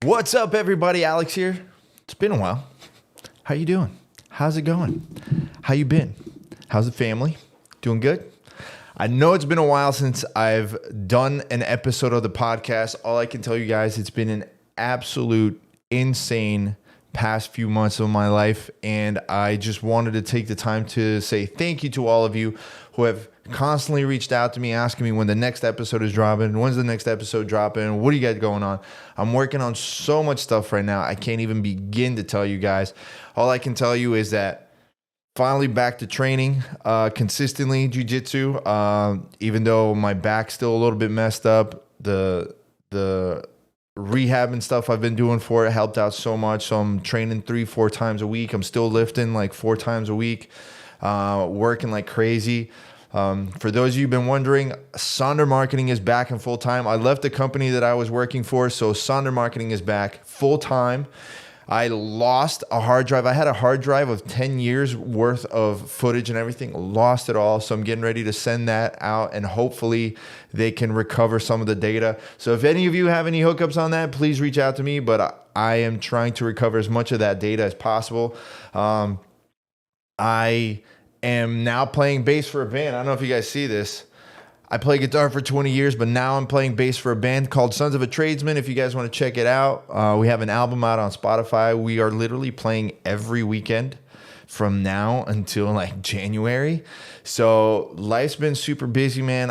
What's up, everybody? Alex here. It's been a while. How you doing? How's it going? How you been? How's the family? Doing good? I know it's been a while since I've done an episode of the podcast. All I can tell you guys, it's been an absolute insane past few months of my life, and I just wanted to take the time to say thank you to all of you who have constantly reached out to me asking me when the next episode is dropping, when's the next episode dropping, what do you got going on? I'm working on so much stuff right now, I can't even begin to tell you guys. All I can tell you is that finally back to training consistently jiu-jitsu, even though my back's still a little bit messed up. The rehab and stuff I've been doing for it helped out so much. So I'm training 3-4 times a week. I'm still lifting like 4 times a week, working like crazy. For those of you who've been wondering, Sonder Marketing is back in full time. I left the company that I was working for, so Sonder Marketing is back full time. I lost a hard drive. I had a hard drive of 10 years worth of footage and everything, lost it all. So I'm getting ready to send that out, and hopefully they can recover some of the data. So if any of you have any hookups on that, please reach out to me, but I am trying to recover as much of that data as possible. I am now playing bass for a band. I don't know if you guys see this. I played guitar for 20 years, but now I'm playing bass for a band called Sons of a Tradesman. If you guys want to check it out, we have an album out on Spotify. We are literally playing every weekend from now until like January. So life's been super busy, man.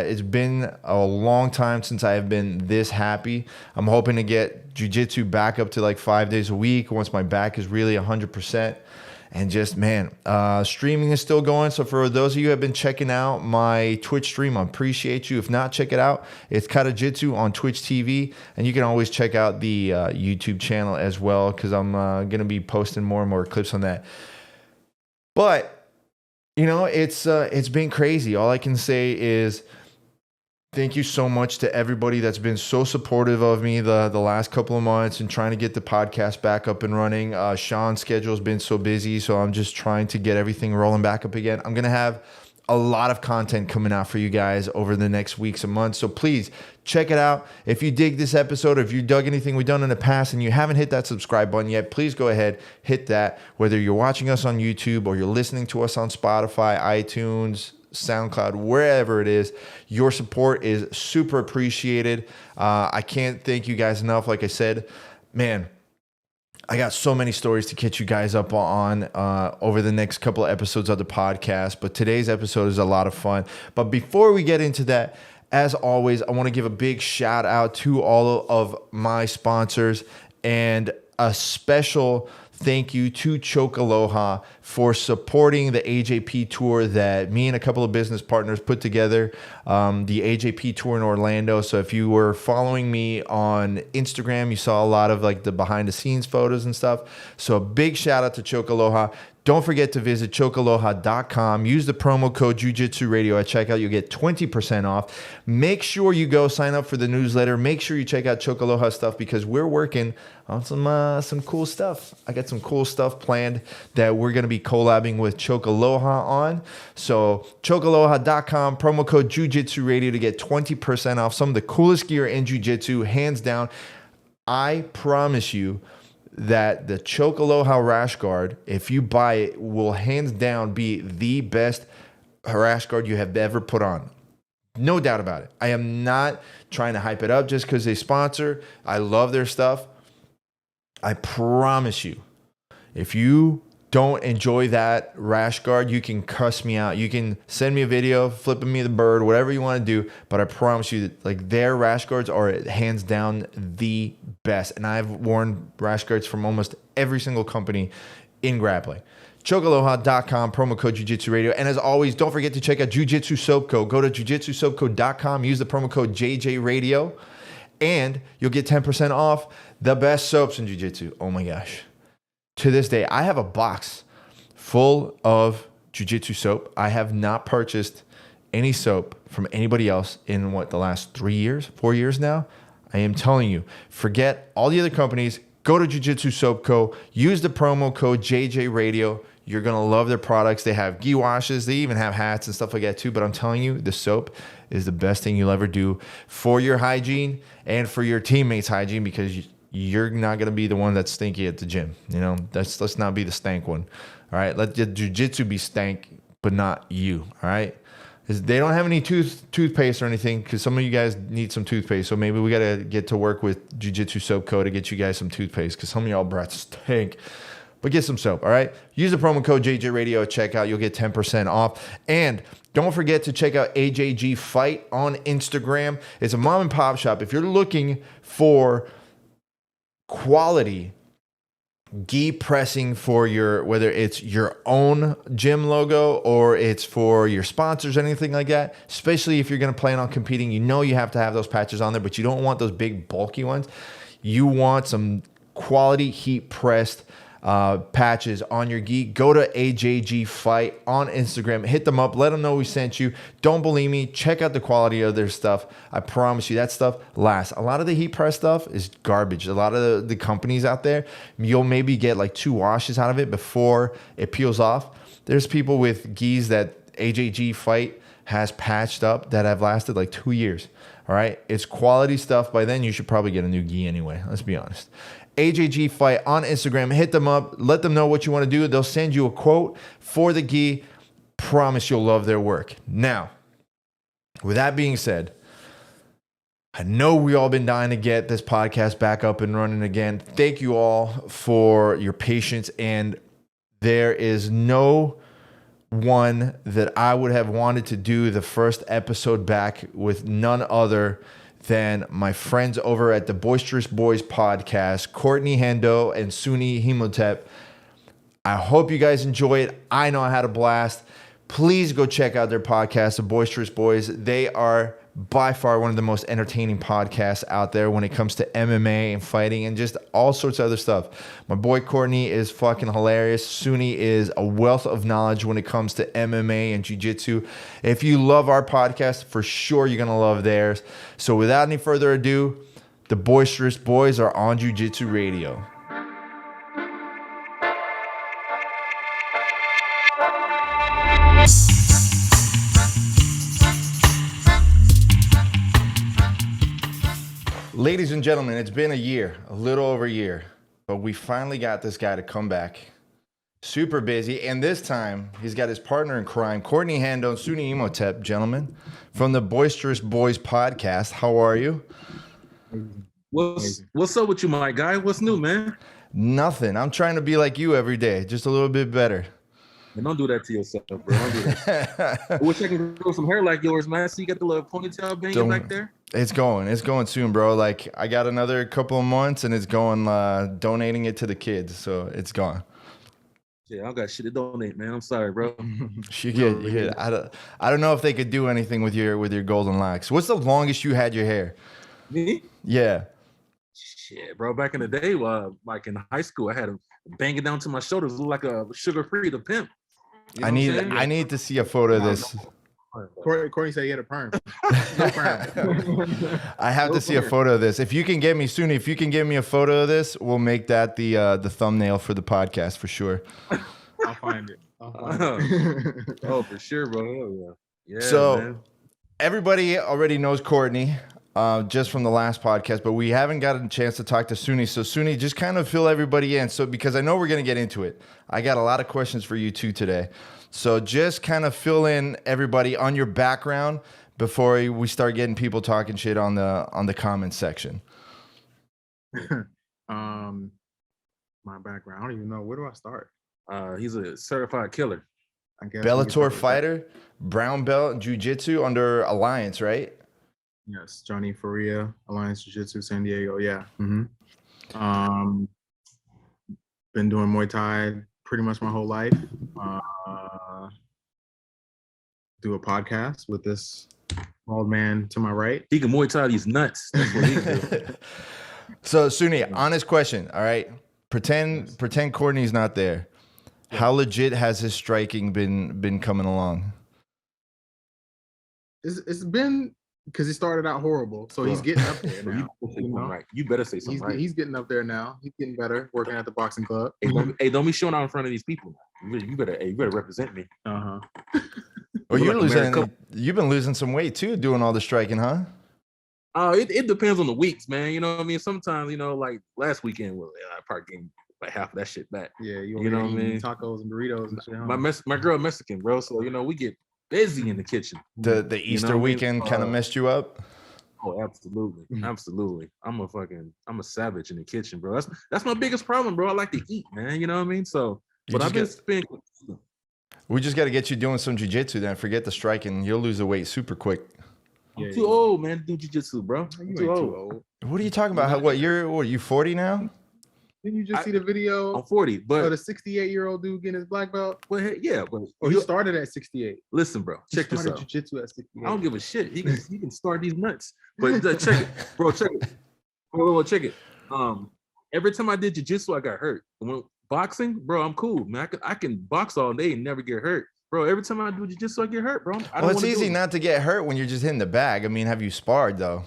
It's been a long time since I have been this happy. I'm hoping to get jiu-jitsu back up to like 5 days a week once my back is really 100%. And just, man, streaming is still going. So for those of you who have been checking out my Twitch stream, I appreciate you. If not, check it out. It's 𝗏𝗚𝘂𝘂 on Twitch TV. And you can always check out the YouTube channel as well, because I'm going to be posting more and more clips on that. But, you know, it's been crazy. All I can say is thank you so much to everybody that's been so supportive of me the last couple of months and trying to get the podcast back up and running. Sean's schedule has been so busy, so I'm just trying to get everything rolling back up again. I'm going to have a lot of content coming out for you guys over the next weeks and months, so please check it out. If you dig this episode, or if you dug anything we've done in the past and you haven't hit that subscribe button yet, please go ahead, hit that. Whether you're watching us on YouTube or you're listening to us on Spotify, iTunes, SoundCloud, wherever it is, your support is super appreciated. I can't thank you guys enough. Like I said, man, I got so many stories to catch you guys up on over the next couple of episodes of the podcast, but today's episode is a lot of fun. But before we get into that, as always, I want to give a big shout out to all of my sponsors, and a special thank you to 𝗏𝗚𝘂𝘂𝘀 for supporting the AJP tour that me and a couple of business partners put together, the AJP tour in Orlando. So if you were following me on Instagram, you saw a lot of like the behind the scenes photos and stuff. So a big shout out to 𝗏𝗚𝘂𝘂𝘂. Don't forget to visit 𝗏𝗚𝘂𝘂.com. Use the promo code Jiu-Jitsu Radio at checkout. You'll get 20% off. Make sure you go sign up for the newsletter. Make sure you check out 𝗏𝗚𝘂𝘂𝘂 stuff, because we're working on some cool stuff. I got some cool stuff planned that we're going to be collabing with 𝗏𝗚𝘂𝘂𝘂 on. So 𝗏𝗚𝗂𝘂.com, promo code Jiu-Jitsu Radio to get 20% off some of the coolest gear in jiu-jitsu, hands down. I promise you that the 𝗏𝗚𝘂𝘂𝘂 rash guard, if you buy it, will hands down be the best rash guard you have ever put on. No doubt about it. I am not trying to hype it up just because they sponsor. I love their stuff. I promise you, if you don't enjoy that rash guard, you can cuss me out. You can send me a video, flipping me the bird, whatever you want to do. But I promise you that like their rash guards are hands down the best. And I've worn rash guards from almost every single company in grappling. 𝗏𝗚𝘂𝘂𝘂.com, promo code Jiu-Jitsu Radio. And as always, don't forget to check out Jiu-Jitsu Soap Co. Go to jiu-jitsusoapco.com, use the promo code JJ Radio, and you'll get 10% off the best soaps in jiu-jitsu. Oh my gosh. To this day, I have a box full of jiu-jitsu soap. I have not purchased any soap from anybody else in the last 3 years, 4 years now. I am telling you, forget all the other companies. Go to Jiu-Jitsu Soap Co. Use the promo code JJ Radio. You're going to love their products. They have gi washes. They even have hats and stuff like that too. But I'm telling you, the soap is the best thing you'll ever do for your hygiene and for your teammates' hygiene, because you're not going to be the one that's stinky at the gym. You know, let's not be the stank one. All right. Let the jiu-jitsu be stank, but not you. All right. They don't have any toothpaste or anything, because some of you guys need some toothpaste. So maybe we got to get to work with Jiu-Jitsu Soap Co. to get you guys some toothpaste, because some of y'all brats stink. But get some soap, all right? Use the promo code JJ Radio at checkout. You'll get 10% off. And don't forget to check out AJG Fight on Instagram. It's a mom and pop shop. If you're looking for quality gi pressing for your, whether it's your own gym logo or it's for your sponsors, anything like that, especially if you're going to plan on competing, you know you have to have those patches on there, but you don't want those big bulky ones. You want some quality heat pressed patches on your gi. Go to AJG Fight on Instagram, hit them up, let them know we sent you. Don't believe me, check out the quality of their stuff. I promise you that stuff lasts. A lot of the heat press stuff is garbage. A lot of the companies out there, you'll maybe get like 2 washes out of it before it peels off. There's people with gis that AJG Fight has patched up that have lasted like 2 years. All right, it's quality stuff. By then you should probably get a new gi anyway, let's be honest. AJG Fight on Instagram. Hit them up. Let them know what you want to do. They'll send you a quote for the gi. Promise you'll love their work. Now, with that being said, I know we all been dying to get this podcast back up and running again. Thank you all for your patience. And there is no one that I would have wanted to do the first episode back with none other than my friends over at the Boisterous Boys podcast, Courtney Henderson and Sunni Imhotep. I hope you guys enjoy it. I know I had a blast. Please go check out their podcast, the Boisterous Boys. They are by far one of the most entertaining podcasts out there when it comes to MMA and fighting and just all sorts of other stuff. My boy Courtney is fucking hilarious. Sunni is a wealth of knowledge when it comes to MMA and jiu-jitsu. If you love our podcast, for sure you're going to love theirs. So without any further ado, the Boisterous Boys are on Jiu-Jitsu Radio. Ladies and gentlemen, it's been a year, a little over a year, but we finally got this guy to come back. Super busy, and this time he's got his partner in crime, Courtney Henderson, Sunni Imhotep, gentlemen, from the Boisterous Boys podcast. How are you? What's up with you, my guy? What's new, man? Nothing. I'm trying to be like you every day, just a little bit better. And don't do that to yourself, bro. Don't do that. I wish I could grow some hair like yours, man. See, you got the little ponytail banging back there. It's going soon, bro. Like, I got another couple of months and it's going, donating it to the kids. So it's gone. Yeah, I don't got shit to donate, man. I'm sorry, bro. You get. I don't know if they could do anything with your golden locks. What's the longest you had your hair? Me? Yeah. Shit, bro. Back in the day, like in high school, I had a bang it down to my shoulders, look like a sugar-free the pimp. You know I need to see a photo of this. Courtney said he had a perm. No perm. I have to see a photo of this. If you can get me, Sunni, if you can get me a photo of this, we'll make that the thumbnail for the podcast for sure. I'll find it. Oh, for sure, bro. Hell yeah. So man. Everybody already knows Courtney just from the last podcast, but we haven't gotten a chance to talk to Sunni. So Sunni, just kind of fill everybody in. So because I know we're going to get into it, I got a lot of questions for you too today. So just kind of fill in everybody on your background before we start getting people talking shit on the comment section. My background, I don't even know. Where do I start? He's a certified killer. I guess Bellator fighter, brown belt, jiu-jitsu under Alliance, right? Yes, Johnny Faria, Alliance Jiu-Jitsu, San Diego. Yeah. Mm-hmm. Been doing Muay Thai pretty much my whole life. Do a podcast with this old man to my right. He can Muay Thai these nuts. That's what he can do. So Sunni, honest question. All right, pretend Courtney's not there. Yeah. How legit has his striking been coming along? It's been because he started out horrible, so he's getting up there now. Right. You better say something. He's getting up there now. He's getting better. Working at the boxing club. Hey, don't be showing out in front of these people. You better represent me. Well, you've been losing some weight too, doing all the striking, huh? It depends on the weeks, man. You know what I mean? Sometimes, you know, like last weekend, I probably gained like half of that shit back. Yeah, you know what I mean? Tacos and burritos and shit. Huh? My girl Mexican, bro. So, you know, we get busy in the kitchen. The Easter weekend kind of messed you up? Oh, absolutely. Absolutely. I'm a savage in the kitchen, bro. That's my biggest problem, bro. I like to eat, man. You know what I mean? So, but I've been spending. We just got to get you doing some jiu-jitsu then. Forget the striking. You'll lose the weight super quick. I'm too old, man, to do jiu-jitsu, bro. I'm too old. What are you talking about? What you 40 now? Didn't you just see the video? I'm 40, but the 68-year-old dude getting his black belt. Well, yeah, but he started at 68. Listen, bro, check this out. Jiu-jitsu at 68. I don't give a shit. He can start these nuts, but check it, bro. Check it. Bro, check it. Every time I did jiu-jitsu, I got hurt. When boxing, bro, I'm cool, man. I can box all day and never get hurt. Bro, every time I do jiu-jitsu, I get hurt, bro. Well, it's easy not to get hurt when you're just hitting the bag. I mean, have you sparred, though?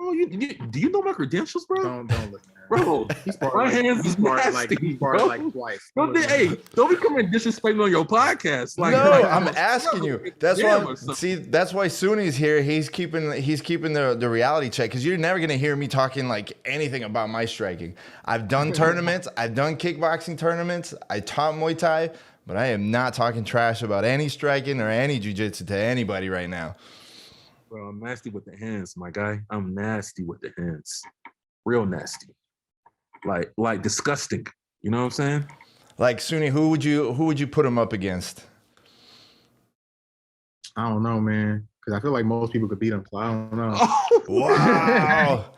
Oh, do you know my credentials, bro? Don't listen, bro. My hands is nasty, like twice. Don't be coming disrespecting on your podcast. Like, no, I'm asking you. That's why. See, that's why Sunni's here. He's keeping the reality check, because you're never gonna hear me talking like anything about my striking. I've done tournaments. I've done kickboxing tournaments. I taught Muay Thai, but I am not talking trash about any striking or any jiu-jitsu to anybody right now. Bro, I'm nasty with the hands, my guy. I'm nasty with the hands. Real nasty. Like disgusting. You know what I'm saying? Like, Sunni, who would you put him up against? I don't know, man. Because I feel like most people could beat him, so I don't know. Oh, wow.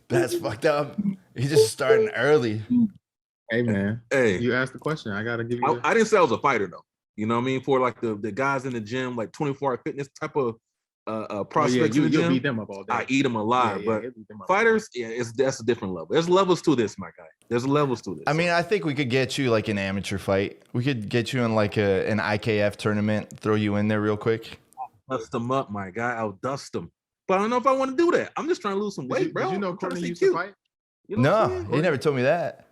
That's fucked up. He's just starting early. Hey, man. Hey. You asked the question. I got to give you I didn't say I was a fighter, though. You know what I mean? For like the guys in the gym, like 24-hour fitness type of prospects in the gym, beat them up all day. I eat them alive, but fighters, that's a different level. There's levels to this, my guy. There's levels to this. I mean, I think we could get you like an amateur fight. We could get you in like an IKF tournament, throw you in there real quick. I'll dust them up, my guy. I'll dust them. But I don't know if I want to do that. I'm just trying to lose some weight, bro. Did you know Courtney used to fight? You know no, he never told me that.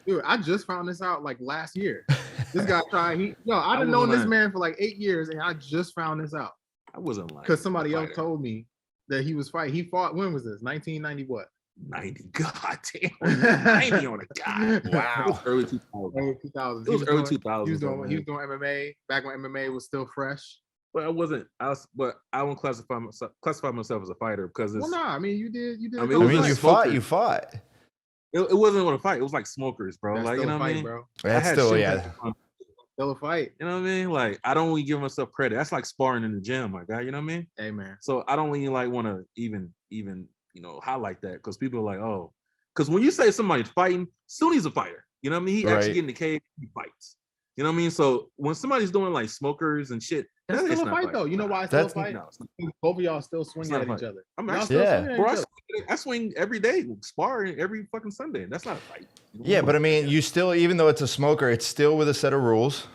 Dude, I just found this out like last year. This guy tried. I done known this man for like 8 years, and I just found this out. I wasn't like, because somebody else told me that he was fighting. He fought. When was this? 1990 what? 90. God damn. 90 on a guy. Wow. It was early 2000s. Early 2000s. It was early 2000s. He was doing MMA back when MMA was still fresh. But I wasn't. But I won't classify myself as a fighter because it's. Well, no. I mean, you did. I mean, you fought. You fought. It wasn't a fight. It was like smokers, bro. That's like, you know what I mean? Bro. That's still, yeah. Still a fight. You know what I mean? Like, I don't really give myself credit. That's like sparring in the gym, my guy. You know what I mean? Hey, man. So I don't really like want to even highlight that, because people are like, oh, because when you say somebody's fighting, Sunni's a fighter. You know what I mean? He actually get in the cage, he fights. You know what I mean? So when somebody's doing like smokers and shit, that's still a fight, though. You know why it's still a fight? No, both of y'all still swinging at each other. I'm actually, bro, I swing every day, sparring every fucking Sunday. That's not a fight. Yeah, but I mean, you still, even though it's a smoker, it's still with a set of rules,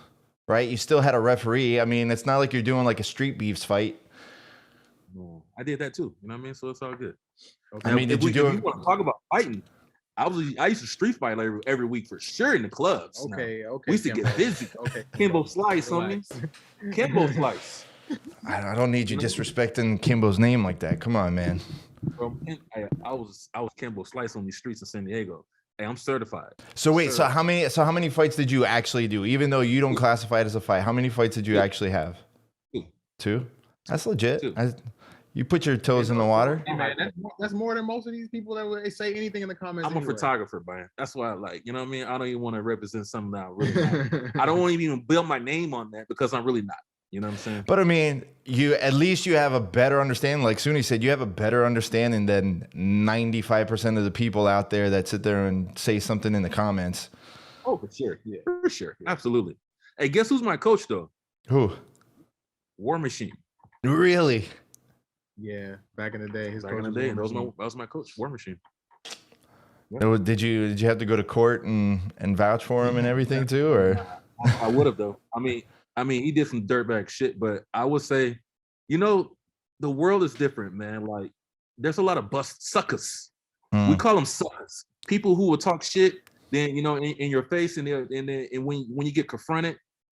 right? You still had a referee. I mean, it's not like you're doing like a street beefs fight. No, I did that too. You know what I mean? So it's all good. Okay. I mean, if you want to talk about fighting, I used to street fight every week for sure in the clubs. Okay. We used to get busy. Okay. 𝗵𝗺𝘂𝘃𝘀 on me. 𝗵𝗵𝘃𝘂𝘃. I don't need you disrespecting Kimbo's name like that. Come on, man. Bro, I was 𝗵𝗵𝘃𝘃 on these streets in San Diego. Hey, I'm certified. So wait, so how many fights did you actually do? Even though you don't classify it as a fight, how many fights did you actually have? Two? That's legit. You put your toes in the water. Hey, man, that's more than most of these people that would say anything in the comments. I'm a photographer, man. That's why I like, you know what I mean? I don't even want to represent something that I'm really not. I don't want to even build my name on that because I'm really not. You know what I'm saying? But I mean, at least you have a better understanding. Like Sunni said, you have a better understanding than 95% of the people out there that sit there and say something in the comments. Oh, for sure. Yeah, for sure. Absolutely. Hey, guess who's my coach though? Who? War Machine. Really? Yeah, back in the day. That was my coach, War Machine. Yeah. Did you have to go to court and vouch for him and everything too, or? I would have though. I mean, he did some dirtbag shit, but I would say, the world is different, man. Like, there's a lot of bust suckers. We call them suckers. People who will talk shit, then in your face, and when you get confronted,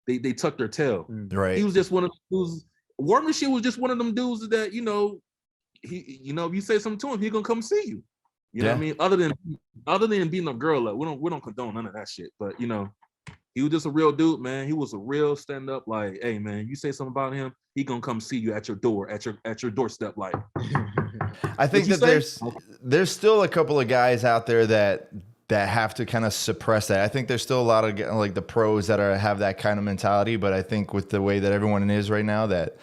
they tuck their tail. Right. He was just one of those. War Machine was just one of them dudes that if you say something to him, he gonna come see you. You know what I mean? Other than beating a girl up, we don't condone none of that shit. But he was just a real dude, man. He was a real stand up. Like, hey, man, you say something about him, he gonna come see you at your door, at your doorstep. Like, I think that there's still a couple of guys out there that have to kind of suppress that. I think there's still a lot of like the pros that have that kind of mentality, but I think with the way that everyone is right now, that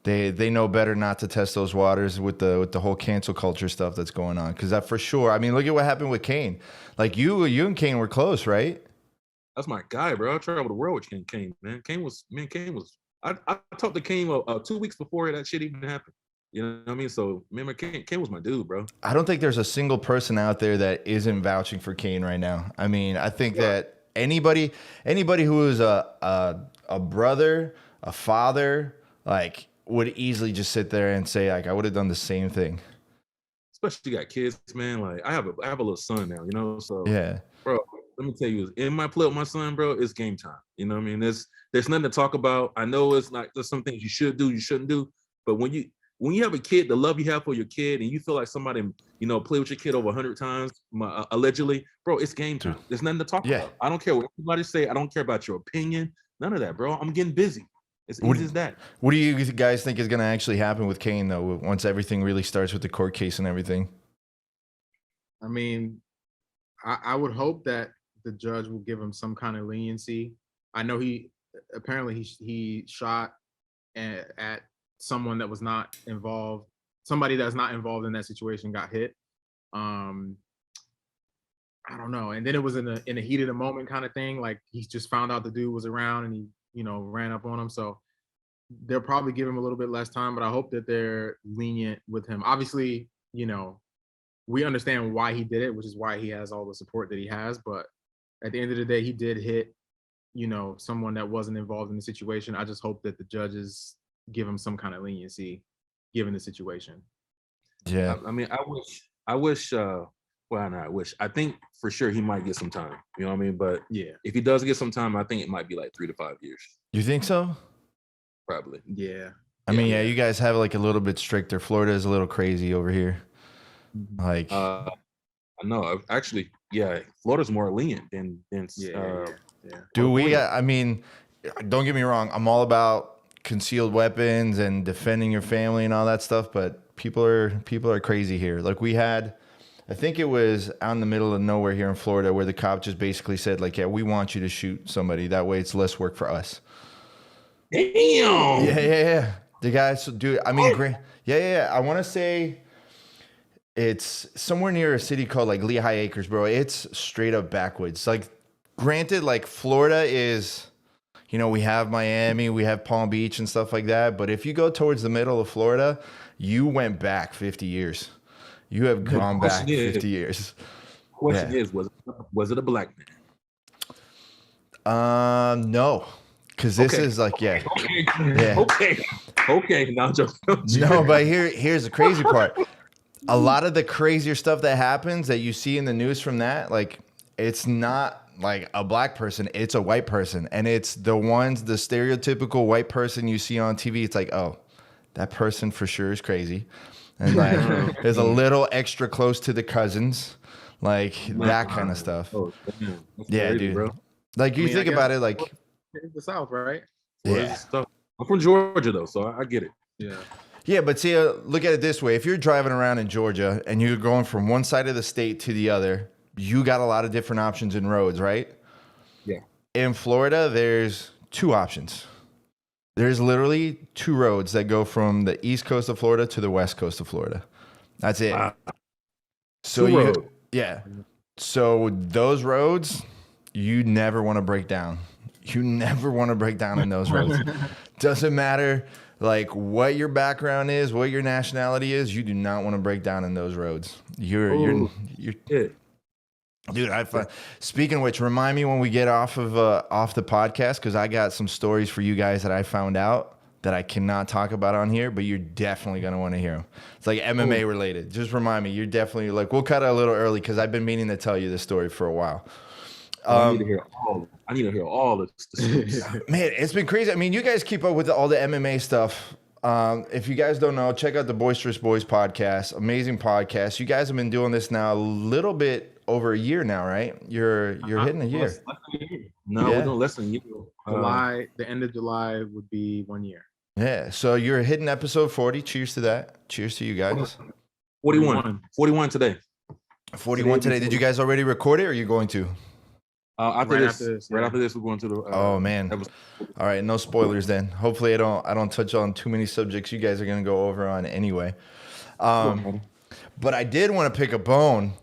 they know better not to test those waters with the whole cancel culture stuff that's going on. Because that for sure. I mean, look at what happened with Kane. Like you and Kane were close, right? That's my guy, bro. I traveled the world with Kane, man. Kane was. I talked to Kane 2 weeks before that shit even happened. You know what I mean? So remember, Kane was my dude, bro. I don't think there's a single person out there that isn't vouching for Kane right now. I mean, I think that anybody who is a brother, a father, like would easily just sit there and say, like, I would have done the same thing. Especially you got kids, man. Like I have a little son now, so yeah, bro. Let me tell you, in my play with my son, bro, it's game time. You know what I mean? There's nothing to talk about. I know it's like there's some things you should do, you shouldn't do, but when you have a kid, the love you have for your kid, and you feel like somebody, play with your kid over 100 times, allegedly, bro, it's game time. There's nothing to talk about. I don't care what anybody say. I don't care about your opinion. None of that, bro. I'm getting busy. It's easy as that. What do you guys think is going to actually happen with Kane, though, once everything really starts with the court case and everything? I mean, I would hope that the judge will give him some kind of leniency. I know he shot at someone that was not involved. Somebody that's not involved in that situation got hit. I don't know. And then it was in a heat of the moment kind of thing. Like he just found out the dude was around and he, ran up on him. So they'll probably give him a little bit less time, but I hope that they're lenient with him. Obviously, we understand why he did it, which is why he has all the support that he has. But at the end of the day, he did hit, someone that wasn't involved in the situation. I just hope that the judges give him some kind of leniency given the situation. Yeah. I mean, I wish, I think for sure he might get some time, you know what I mean? But yeah, if he does get some time, I think it might be like 3 to 5 years. You think so? Probably. Yeah. I mean, you guys have like a little bit stricter. Florida is a little crazy over here. Like, I know. Actually, Florida's more lenient than Dude, I mean, don't get me wrong. I'm all about concealed weapons and defending your family and all that stuff, but people are crazy here. Like we had, I think it was out in the middle of nowhere here in Florida where the cop just basically said like, yeah, we want you to shoot somebody. That way it's less work for us. Damn. Yeah. The guys, dude, I mean, I want to say it's somewhere near a city called like 𝗵𝗺𝘂𝘃𝘁𝗆, bro. It's straight up backwoods. Like, granted, like Florida is, we have Miami, we have Palm Beach and stuff like that. But if you go towards the middle of Florida, you went back 50 years. You have gone back 50 years. Question is, was it a black man? No. Because this is like, Okay. Now, no, but here's the crazy part. A lot of the crazier stuff that happens that you see in the news from that, like, it's not like a black person, it's a white person. And it's the stereotypical white person you see on TV. It's like, oh, that person for sure is crazy. And like, there's a little extra close to the cousins, like that kind of stuff. Yeah, crazy, dude. Bro. Like you think about it, like the South, right? Yeah. I'm from Georgia though, so I get it. Yeah. Yeah, but see, look at it this way. If you're driving around in Georgia and you're going from one side of the state to the other, you got a lot of different options in roads, right? Yeah. In Florida, there's 2 options. There's literally 2 roads that go from the east coast of Florida to the west coast of Florida. That's it. So So those roads, you never want to break down. You never want to break down in those roads. Doesn't matter like what your background is, what your nationality is, you do not want to break down in those roads. You're dude, I find. Speaking of which, remind me when we get off the podcast, because I got some stories for you guys that I found out that I cannot talk about on here, but you're definitely gonna want to hear them. It's like MMA related. Just remind me. You're definitely like, we'll cut it a little early because I've been meaning to tell you this story for a while. I need to hear all of this. Man, it's been crazy. I mean, you guys keep up with all the MMA stuff. If you guys don't know, check out the Boisterous Boys podcast. Amazing podcast. You guys have been doing this now a little bit over a year now, right? You're hitting a year. Less than a year. No, Yeah. we're doing less than a year. July, the end of July would be 1 year. Yeah. So you're hitting episode 40. Cheers to that. Cheers to you guys. 41 today. 41 today. Did you guys already record it, or are you going to? After this, we're going to the. Oh man! episode. All right, no spoilers then. Hopefully, I don't touch on too many subjects you guys are gonna go over on anyway. But I did want to pick a bone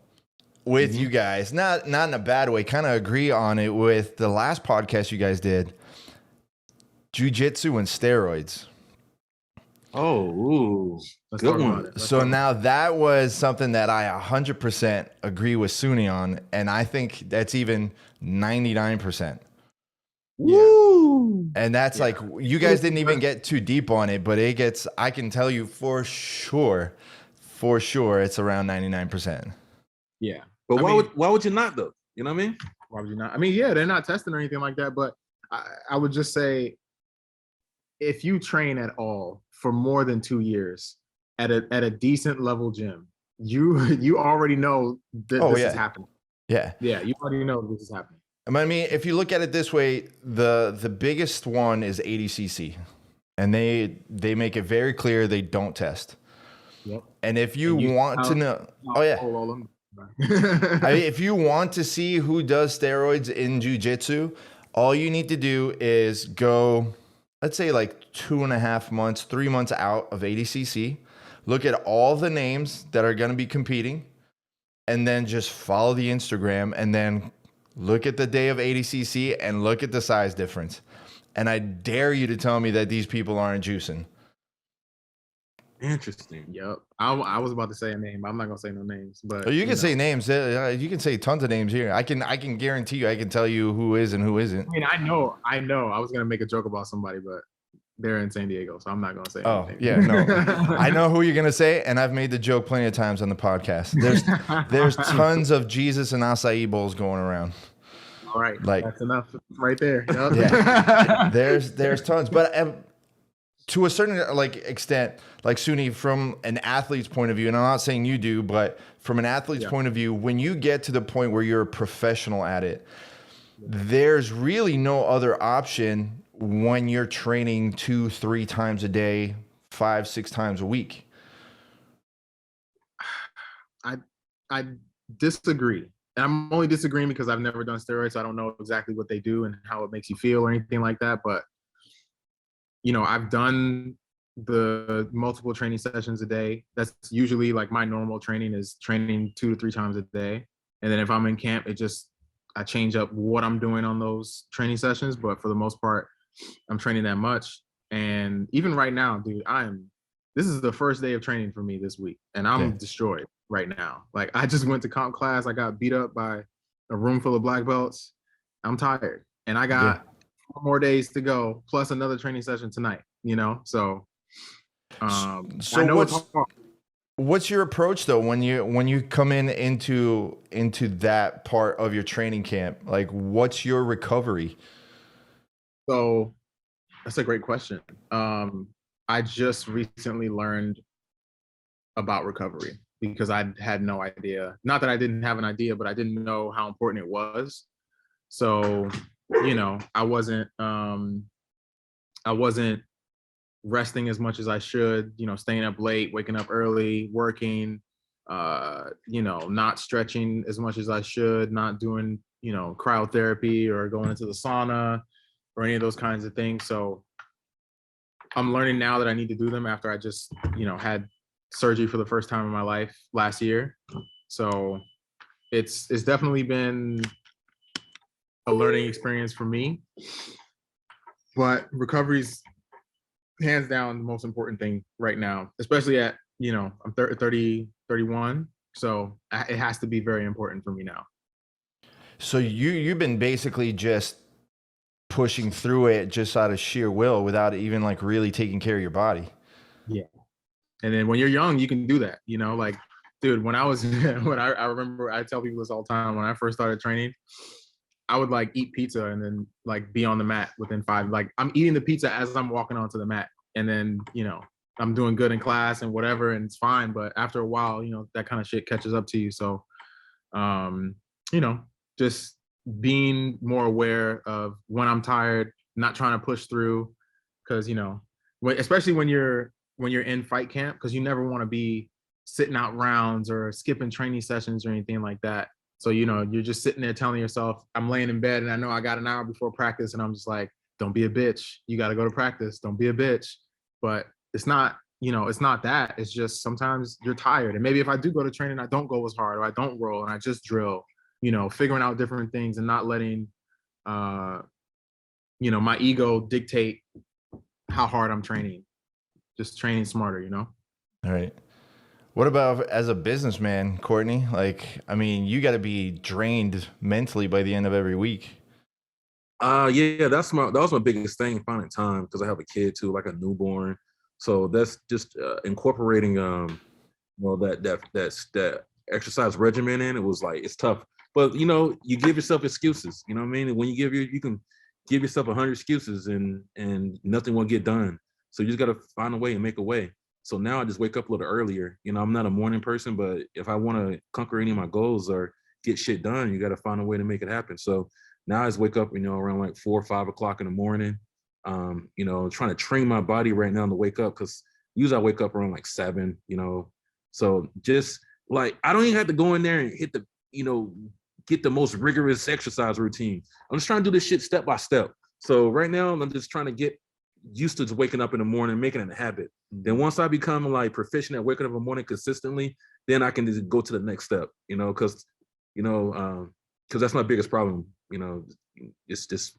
with you guys, not in a bad way. Kind of agree on it with the last podcast you guys did. Jiu-Jitsu and steroids. Oh, ooh, Let's good talk one. about it. So now that was something that I 100% agree with Sunni on, and I think that's even 99%. Woo! And that's like, you guys didn't even get too deep on it, but it gets, I can tell you for sure, it's around 99%. Yeah. But why would you not though? You know what I mean? Why would you not? I mean, yeah, they're not testing or anything like that, but I would just say, if you train at all for more than 2 years at a decent level gym, you already know that this is happening. Yeah. Yeah, you already know this is happening. I mean, if you look at it this way, the biggest one is @cc, and they make it very clear they don't test. Yep. And if you want to know, if you want to see who does steroids in jiu-jitsu, all you need to do is go, let's say like 2.5 months, 3 months out of @cc, look at all the names that are going to be competing, and then just follow the Instagram, and then look at the day of @cc and look at the size difference. And I dare you to tell me that these people aren't juicing. Interesting. Yep. I was about to say a name. I'm not gonna say no names, but You can say names. You can say tons of names here. I can guarantee you. I can tell you who is and who isn't. I mean, I know. I was gonna make a joke about somebody, but they're in San Diego, so I'm not gonna say. Oh anything. yeah, no. I know who you're gonna say, and I've made the joke plenty of times on the podcast. There's tons of Jesus and acai bowls going around. All right, Like, that's enough right there. Yep. Yeah, there's tons, but to a certain extent, like Sunni, from an athlete's point of view, and I'm not saying you do, but from an athlete's point of view, when you get to the point where you're a professional at it, there's really no other option when you're training 2-3 times a day, 5-6 times a week. I disagree. And I'm only disagreeing because I've never done steroids, so I don't know exactly what they do and how it makes you feel or anything like that. But I've done the multiple training sessions a day. That's usually like my normal training is training 2 to 3 times a day. And then if I'm in camp, I change up what I'm doing on those training sessions. But for the most part, I'm training that much. And even right now, dude, this is the first day of training for me this week, and I'm destroyed right now. Like, I just went to comp class. I got beat up by a room full of black belts. I'm tired, and I got 4 more days to go, plus another training session tonight. So I know what's your approach though when you come into that part of your training camp? Like, what's your recovery? So that's a great question. I just recently learned about recovery because I had no idea. Not that I didn't have an idea, but I didn't know how important it was. So, I wasn't resting as much as I should, staying up late, waking up early, working, not stretching as much as I should, not doing, cryotherapy or going into the sauna or any of those kinds of things. So I'm learning now that I need to do them after I just, had surgery for the first time in my life last year. So it's definitely been a learning experience for me. But recovery's hands down the most important thing right now, especially at, I'm 30, 31. So it has to be very important for me now. So you've been basically just pushing through it just out of sheer will without even really taking care of your body. Yeah. And then when you're young, you can do that, dude, when I was, I remember, I tell people this all the time, when I first started training, I would eat pizza and then be on the mat within 5, I'm eating the pizza as I'm walking onto the mat. And then, I'm doing good in class and whatever, and it's fine. But after a while, that kind of shit catches up to you. So, just being more aware of when I'm tired, not trying to push through, because especially when you're in fight camp, because you never want to be sitting out rounds or skipping training sessions or anything like that. So you're just sitting there telling yourself, I'm laying in bed and I know I got an hour before practice, and I'm just like, don't be a bitch. You got to go to practice. Don't be a bitch. But it's not, it's not that. It's just sometimes you're tired. And maybe if I do go to training, I don't go as hard, or I don't roll and I just drill, figuring out different things and not letting, my ego dictate how hard I'm training. Just training smarter, All right. What about as a businessman, Courtney? Like, I mean, you got to be drained mentally by the end of every week. Yeah, that was my biggest thing, finding time, because I have a kid too, like a newborn. So that's just incorporating that exercise regimen in. It was like, it's tough, but you give yourself excuses. You know what I mean? And when you can give yourself 100 excuses and nothing will get done. So you just got to find a way and make a way. So now I just wake up a little earlier. I'm not a morning person, but if I want to conquer any of my goals or get shit done, you got to find a way to make it happen. So now I just wake up, around like 4 or 5 o'clock in the morning. Trying to train my body right now to wake up, because usually I wake up around like 7. So just like, I don't even have to go in there and hit the, get the most rigorous exercise routine. I'm just trying to do this shit step by step. So right now I'm just trying to get used to just waking up in the morning, making it a habit. Then once I become like proficient at waking up in the morning consistently, then I can just go to the next step, because that's my biggest problem. It's just,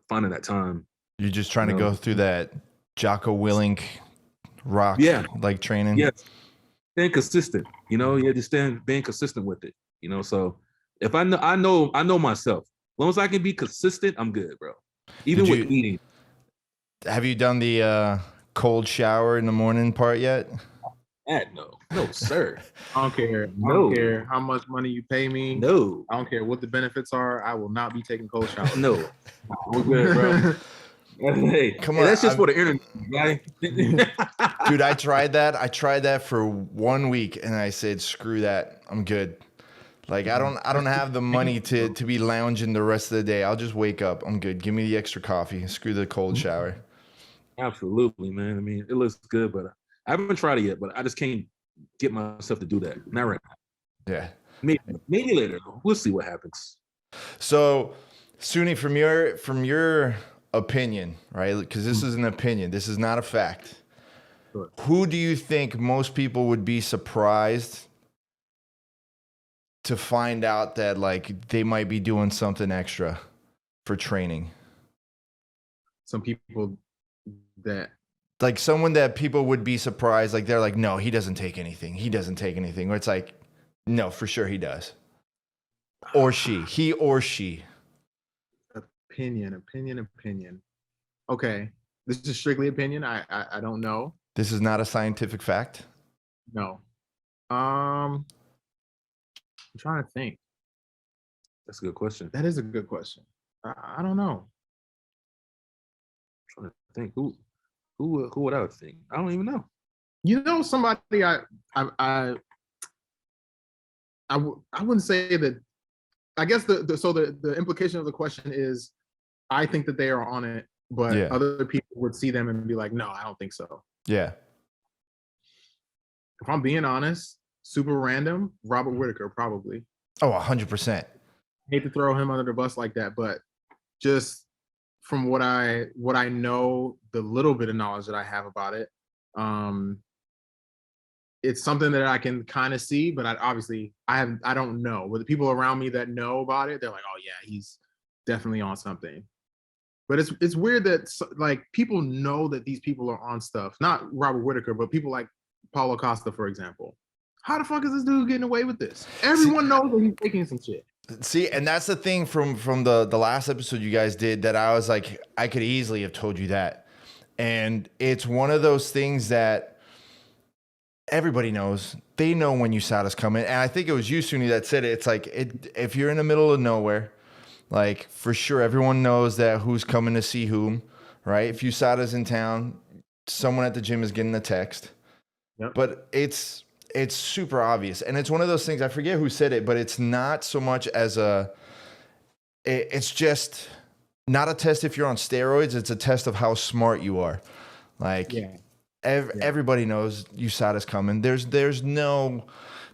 finding that time. You're just trying to go through that Jocko Willink rock, like training. Yes. Staying consistent, just being consistent with it, So if I know myself, as long as I can be consistent, I'm good, bro. Even with eating. Have you done the cold shower in the morning part yet? No, sir. I don't care. I don't care how much money you pay me. No. I don't care what the benefits are. I will not be taking cold showers. No. We're good, bro. Hey, come on. That's just for the internet, right? Dude, I tried that for 1 week and I said, screw that. I'm good. Like, I don't have the money to be lounging the rest of the day. I'll just wake up. I'm good. Give me the extra coffee. Screw the cold shower. Absolutely, man. I mean, it looks good, but I haven't tried it yet, but I just can't get myself to do that. Not right now. Yeah. Maybe later. We'll see what happens. So, Sunni, from your opinion, right? Because this is an opinion. This is not a fact. Sure. Who do you think most people would be surprised to find out that, like, they might be doing something extra for training? Some people that, like, someone that people would be surprised, like, they're like, no, he doesn't take anything. He doesn't take anything. Or it's like, no, for sure he does. Or she. He or she. Opinion. Okay. This is strictly opinion. I don't know. This is not a scientific fact? No. I'm trying to think. That's a good question. That is a good question. I don't know. I'm trying to think. Who would I think? I don't even know. Somebody I wouldn't say that. I guess the implication of the question is, I think that they are on it, but other people would see them and be like, no, I don't think so. Yeah. If I'm being honest, super random, Robert Whitaker, probably. Oh, 100%. Hate to throw him under the bus like that, but just from what I know, the little bit of knowledge that I have about it, it's something that I can kind of see, but I don't know. But the people around me that know about it, they're like, oh yeah, he's definitely on something. But it's weird that, like, people know that these people are on stuff. Not Robert Whitaker, but people like Paulo Costa, for example. How the fuck is this dude getting away with this? Everyone knows that he's taking some shit. See, and that's the thing from the last episode you guys did, that I was like, I could easily have told you that. And it's one of those things that everybody knows. They know when USADA's coming. And I think it was you, Sunni, that said it. It's like, if you're in the middle of nowhere, like, for sure, everyone knows that who's coming to see whom, right? If USADA's in town, someone at the gym is getting a text. Yep. But it's super obvious. And it's one of those things, I forget who said it, but it's not so much as it's just not a test if you're on steroids. It's a test of how smart you are. Like everybody knows USADA's coming. There's no,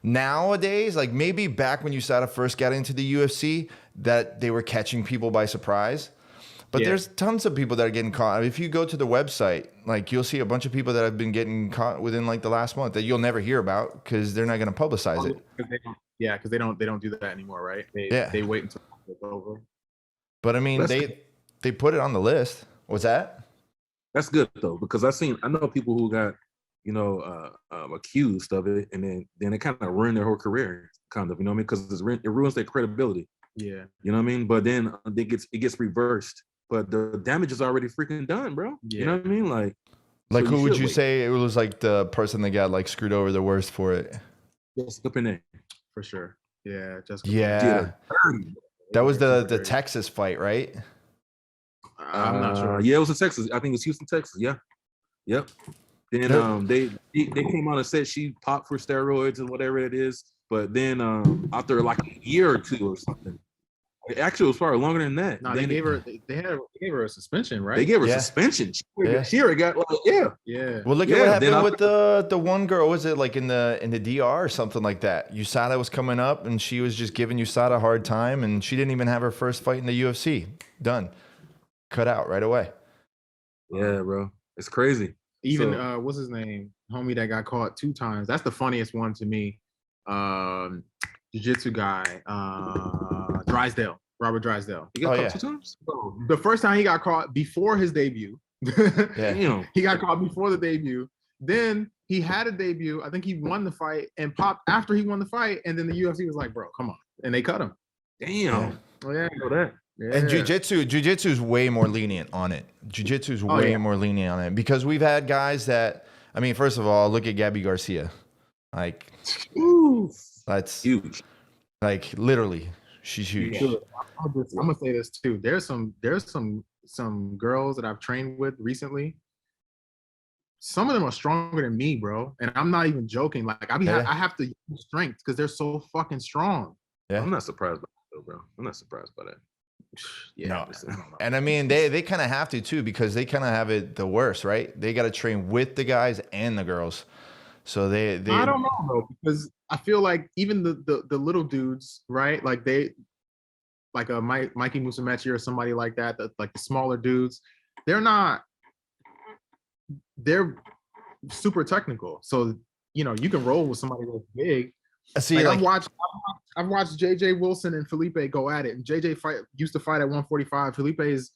nowadays, like maybe back when USADA first got into the UFC, that they were catching people by surprise. But there's tons of people that are getting caught. If you go to the website, like you'll see a bunch of people that have been getting caught within like the last month that you'll never hear about because they're not going to publicize it. Because they don't do that anymore, right? They wait until it's over. But I mean, they put it on the list. What's that? That's good though, because I know people who got, accused of it, and then it kind of ruined their whole career, kind of, you know what I mean? Because it ruins their credibility. Yeah. You know what I mean? But then it gets reversed. But the damage is already freaking done, bro. Yeah. You know what I mean? Like so who would you say it was like the person that got like screwed over the worst for it? Jessica Penne. For sure. Yeah. Yeah. That was the Texas fight, right? I'm not sure. Yeah, it was in Texas. I think it's Houston, Texas. Yeah. Yep. Then they came out and said she popped for steroids and whatever it is. But then after like a year or two or something. Actually, it was probably longer than that. No, they gave her a suspension, right? They gave her suspension. She already got yeah. Well, look at what happened with the one girl. Was it like in the DR or something like that? USADA was coming up and she was just giving USADA a hard time, and she didn't even have her first fight in the UFC. Done, cut out right away. Yeah, bro, it's crazy. Even what's his name, homie that got caught 2 times. That's the funniest one to me. Jiu-Jitsu guy, Drysdale, Robert Drysdale. He got caught 2 times? The first time he got caught before his debut. He got caught before the debut. Then he had a debut. I think he won the fight and popped after he won the fight. And then the UFC was like, bro, come on. And they cut him. Damn. Oh, yeah. I know that. Yeah. And jiu-jitsu is way more lenient on it. Jiu-jitsu is way more lenient on it because we've had guys that, I mean, first of all, look at Gabby Garcia. Like, that's huge. Like literally, she's huge. I'm gonna say this too. There's some girls that I've trained with recently. Some of them are stronger than me, bro. And I'm not even joking. Like I have to use strength because they're so fucking strong. Yeah, I'm not surprised by that, though, bro. I'm not surprised by that. Yeah, no. And I mean they kind of have to too because they kind of have it the worst, right? They got to train with the guys and the girls. So they I don't know though, because I feel like even the little dudes, right? Like like a 𝗍𝗀cie 𝘁𝗍𝘆 or somebody like that, like the smaller dudes, they're super technical. So you can roll with somebody that's big. See, I've watched JJ Wilson and Felipe go at it, and JJ used to fight at 145. Felipe is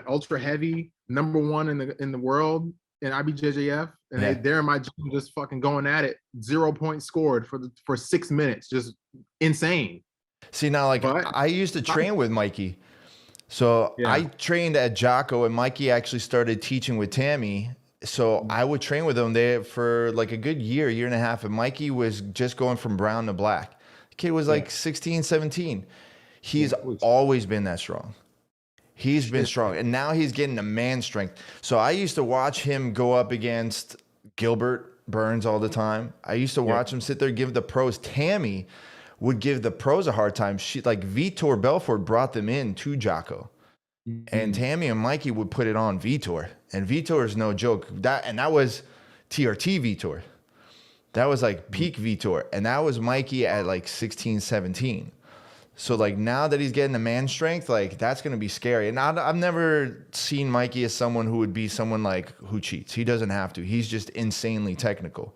ultra heavy, #1 in the world in IBJJF, and they're in my gym just fucking going at it. 0 points scored for 6 minutes, just insane. See now, I used to train with Mikey, so I trained at 𝗏𝗀𝘃, and Mikey actually started teaching with Tammy. So I would train with him there for like a good year and a half, and Mikey was just going from brown to black. The kid was like 16, 17. He's always been that strong. He's been strong, and now he's getting a man strength. So I used to watch him go up against Gilbert Burns all the time. I used to watch him sit there and give the pros. Tammy would give the pros a hard time. Vitor Belfort brought them in to 𝗏𝗀𝘃. And Tammy and Mikey would put it on Vitor. And Vitor is no joke. That was TRT Vitor. That was like peak Vitor. And that was Mikey at like 16, 17. So like now that he's getting the man strength, like that's going to be scary. And I've never seen Mikey as someone who would be someone like who cheats. He doesn't have to. He's just insanely technical.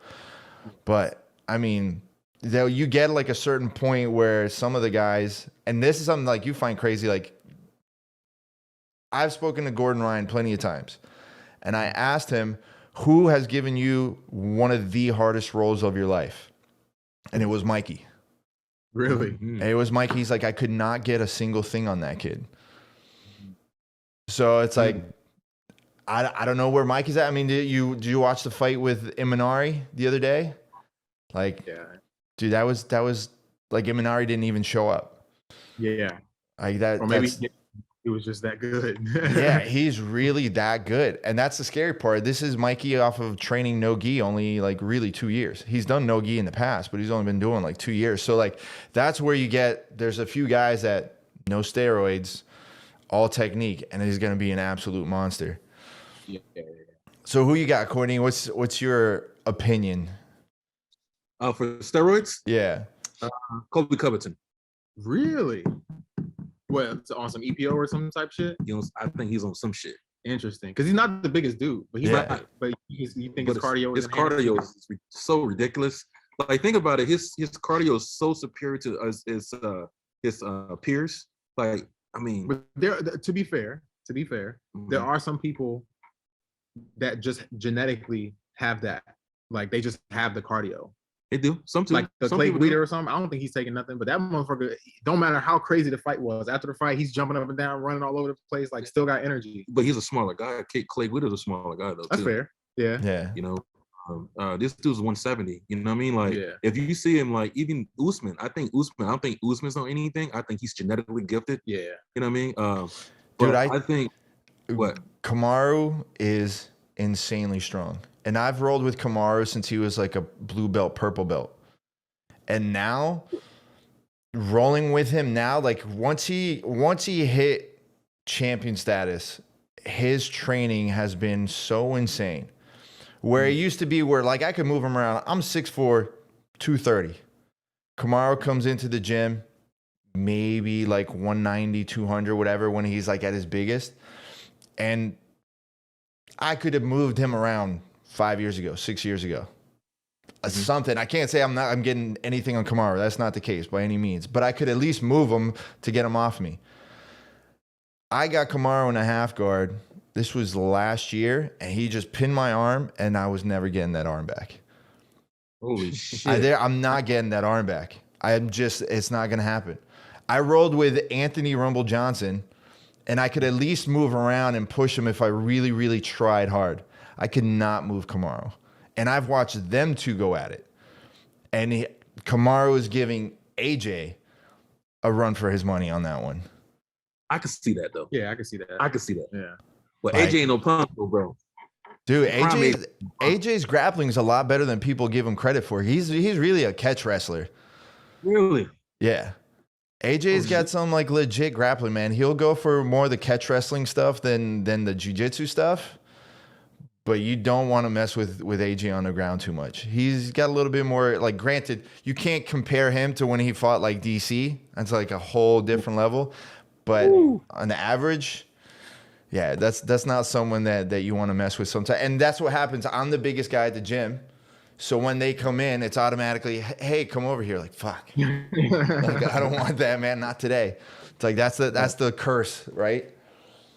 But I mean, you get like a certain point where some of the guys, and this is something like you find crazy, like I've spoken to Gordon Ryan plenty of times, and I asked him, who has given you one of the hardest roles of your life? And it was Mikey. Really? It was Mikey. He's like, I could not get a single thing on that kid. So it's like, I don't know where Mikey's at. I mean, did you watch the fight with Imanari the other day? Like, dude, that was like Imanari didn't even show up. Yeah. Like that. Or maybe He was just that good. Yeah, he's really that good. And that's the scary part. This is Mikey off of training no gi only like really 2 years. He's done no gi in the past, but he's only been doing like 2 years. So like that's where you get, there's a few guys that no steroids, all technique, and he's going to be an absolute monster. Yeah. So who you got, Courtney? What's your opinion? For steroids, Yeah. 𝗶𝗧𝘂𝘊𝘆 Covington. Really? Well, on some EPO or some type shit? I think he's on some shit. Interesting. Because he's not the biggest dude, but he's not, but you think his cardio is cardio is so ridiculous. Like, think about it. His cardio is so superior to his peers. Like, I mean, but to be fair, there are some people that just genetically have that. Like, they just have the cardio. They do. Some like the 𝗶𝗧𝘂𝘊𝘆 or something. I don't think he's taking nothing, but that motherfucker, don't matter how crazy the fight was. After the fight, he's jumping up and down, running all over the place, like still got energy. But he's a smaller guy. 𝗶𝗂𝘊𝘆 is a smaller guy though. That's fair. Yeah. You know, this dude's 170. You know what I mean? Like, if you see him, like even Usman, I don't think Usman's on anything. I think he's genetically gifted. Yeah. You know what I mean? Dude, I think what Kamaru is insanely strong. And I've rolled with Kamaru since he was like a blue belt, purple belt. And now rolling with him now, like once he hit champion status, his training has been so insane. Where it used to be where like I could move him around. I'm 6'4", 230. Kamaru comes into the gym, maybe like 190, 200, whatever, when he's like at his biggest. And I could have moved him around 5 years ago, 6 years ago. Something. I can't say I'm getting anything on Kamaru. That's not the case by any means. But I could at least move him to get him off me. I got Kamaru in a half guard. This was last year, and he just pinned my arm, and I was never getting that arm back. Holy shit. I'm not getting that arm back. It's not going to happen. I rolled with Anthony Rumble Johnson, and I could at least move around and push him if I really, really tried hard. I could not move Kamaru. And I've watched them two go at it. And Kamaru is giving AJ a run for his money on that one. I can see that, though. Yeah, I can see that. Yeah. But like, AJ ain't no punk, bro. Dude, AJ's grappling is a lot better than people give him credit for. He's really a catch wrestler. Really? Yeah. AJ's got some like legit grappling, man. He'll go for more of the catch wrestling stuff than the jiu-jitsu stuff. But you don't want to mess with AJ on the ground too much. He's got a little bit more, like, granted, you can't compare him to when he fought like DC. That's like a whole different level. But on the average, yeah, that's not someone that you want to mess with sometimes. And that's what happens. I'm the biggest guy at the gym. So when they come in, it's automatically, hey, come over here. Like, fuck. Like, I don't want that, man. Not today. It's like, that's the curse, right?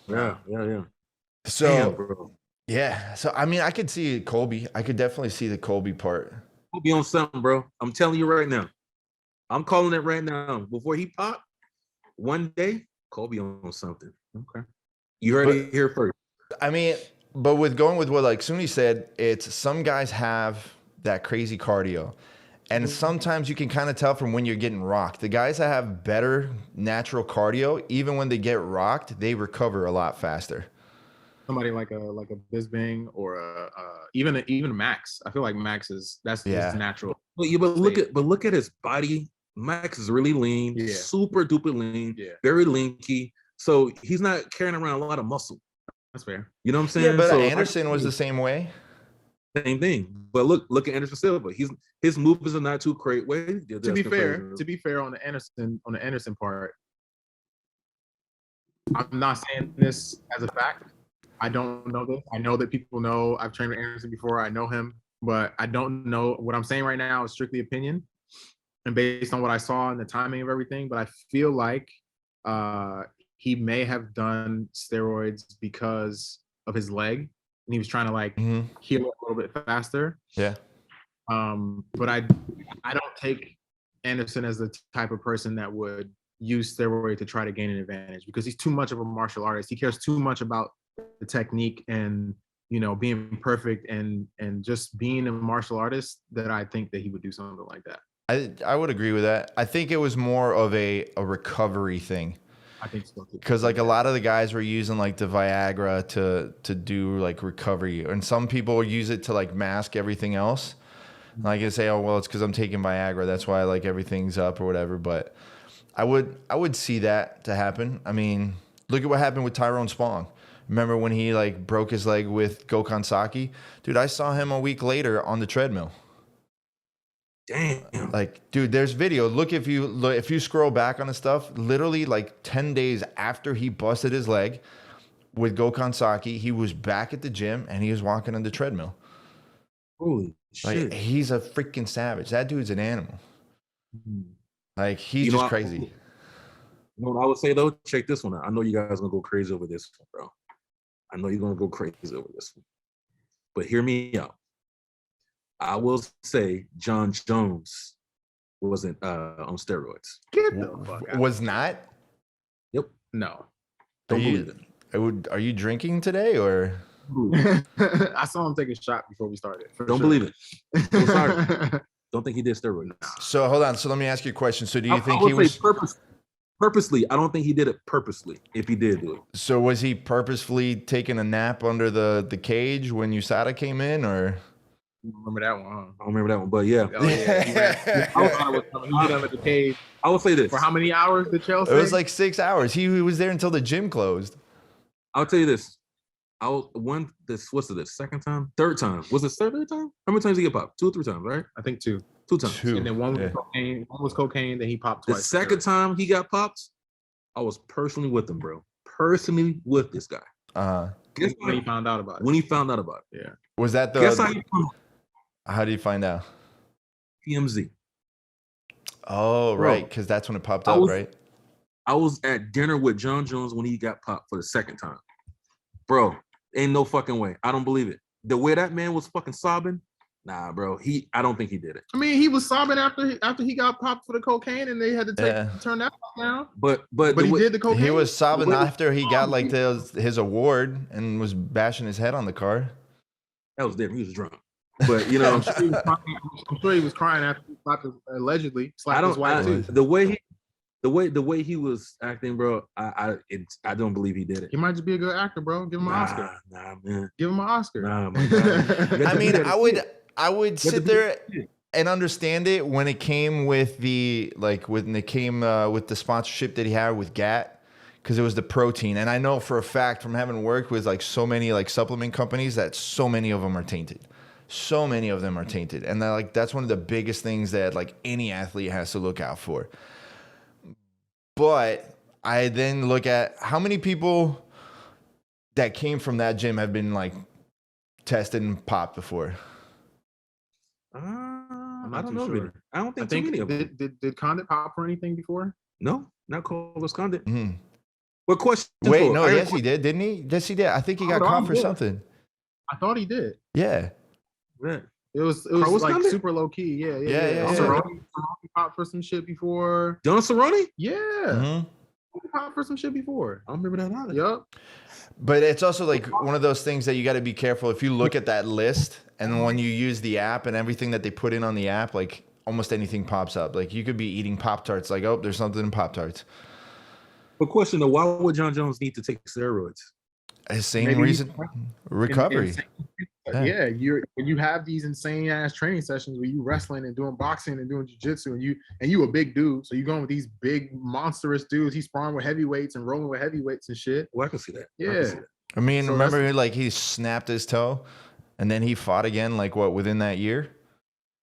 Yeah. So, damn, bro. Yeah. So, I mean, I could see Colby. I could definitely see the Colby part. Colby on something, bro. I'm telling you right now. I'm calling it right now. Before he pop, one day, Colby on something. Okay. You heard it here first. I mean, but with going with what like Sunni said, it's some guys have that crazy cardio. And sometimes you can kind of tell from when you're getting rocked. The guys that have better natural cardio, even when they get rocked, they recover a lot faster. Somebody like a 𝗶𝗧𝘂𝘁𝘆 or even Max. I feel like Max that's his natural. But look at his body. Max is really lean, super duper lean, very linky. So he's not carrying around a lot of muscle. That's fair. You know what I'm saying? Yeah, but Anderson was the same way. Same thing. But look at Anderson Silva. His moves are not too great. To be fair on the Anderson part, I'm not saying this as a fact. I don't know this. I know that people know I've trained with Anderson before. I know him, but I don't know. What I'm saying right now is strictly opinion and based on what I saw and the timing of everything. But I feel like he may have done steroids because of his leg, and he was trying to like heal it a little bit faster. Yeah. But I don't take Anderson as the type of person that would use steroid to try to gain an advantage because he's too much of a martial artist. He cares too much about the technique and being perfect and just being a martial artist that I think that he would do something like that. I would agree with that. I think it was more of a recovery thing. I think so. Because like a lot of the guys were using like the Viagra to do like recovery, and some people use it to like mask everything else. Like I say, oh well, it's because I'm taking Viagra, that's why like everything's up or whatever. But I would see that to happen. I mean, look at what happened with Tyrone Spong. Remember when he like broke his leg with 𝗶𝗧𝘂𝘁𝗶𝗳𝘆? Dude, I saw him a week later on the treadmill. Damn. Like, dude, there's video. Look, if you scroll back on the stuff, literally like 10 days after he busted his leg with 𝗶𝗧𝘂𝘁𝗶𝗳𝘆, he was back at the gym and he was walking on the treadmill. Holy Like, shit. he's a freaking savage. That dude's an animal. Like, he's just crazy. You know what I would say though? Check this one out. I know you guys are gonna go crazy over this one, bro. I know you're gonna go crazy over this one. But hear me out. I will say John Jones wasn't on steroids. Get the fuck out. Was not? Yep. No. Don't believe it. Are you drinking today or? I saw him take a shot before we started. Don't believe it. I'm sorry. Don't think he did steroids. So hold on. So let me ask you a question. So do you think I he would was say purposely? I don't think he did it purposely. If he did do it, So was he purposefully taking a nap under the cage when USADA came in, or? Remember that one? Huh? I don't remember that one, but yeah. Oh, yeah. He done at the cage. I would say this. For how many hours did Chelsea? It was like 6 hours. He was there until the gym closed. I'll tell you this. What's it, the second time? Third time. Was it third time? How many times did he get popped? 2 or 3 times, right? I think 2. 2 times. 2. And then one was cocaine, then he popped The twice. second time he got popped, I was personally with him, bro. Personally with this guy. Guess when he found out about it. When he found out about it. Yeah. Was that the? Guess how he found How did you find out? TMZ. Oh, Bro, right, because that's when it popped up, right? I was at dinner with John Jones when he got popped for the second time. Bro, ain't no fucking way. I don't believe it. The way that man was fucking sobbing, nah, bro. I don't think he did it. I mean, he was sobbing after he got popped for the cocaine, and they had to turn that down. But he did the cocaine. He was sobbing after he got like his award and was bashing his head on the car. That was different. He was drunk. But you know, I'm sure he was crying after he allegedly slapped his wife too. The way he was acting, bro. I don't believe he did it. He might just be a good actor, bro. Give him an Oscar. Nah, man. Give him an Oscar. Nah, my God. I mean, I would sit there and understand it when it came with the with the sponsorship that he had with GAT, because it was the protein. And I know for a fact from having worked with like so many like supplement companies that so many of them are tainted. So many of them are tainted. And that's one of the biggest things that like any athlete has to look out for. But I then look at how many people that came from that gym have been like tested and popped before. I don't know. Sure. I don't think too many of them. Did Condit pop for anything before? No, not Carlos Condit. Mm-hmm. What question? Wait, no, yes, he did, didn't he? Yes, he did. I think he got caught for something. I thought he did. Yeah. Yeah. It was Carlos like Condit? super low key. Yeah. Cerrone popped for some shit before. Donald Cerrone? Yeah. Mm-hmm. He popped for some shit before. I don't remember that either. Yup. But it's also like one of those things that you got to be careful. If you look at that list and when you use the app and everything that they put in on the app, like almost anything pops up. Like you could be eating Pop-Tarts, like, oh, there's something in Pop-Tarts. But question though, why would John Jones need to take steroids? Same reason, recovery. Yeah, when you have these insane ass training sessions where you wrestling and doing boxing and doing jiu-jitsu and you a big dude, so you going with these big monstrous dudes. He's sparring with heavyweights and rolling with heavyweights and shit. Well, I can see that. Yeah. I mean, So remember like he snapped his toe and then he fought again, like what, within that year?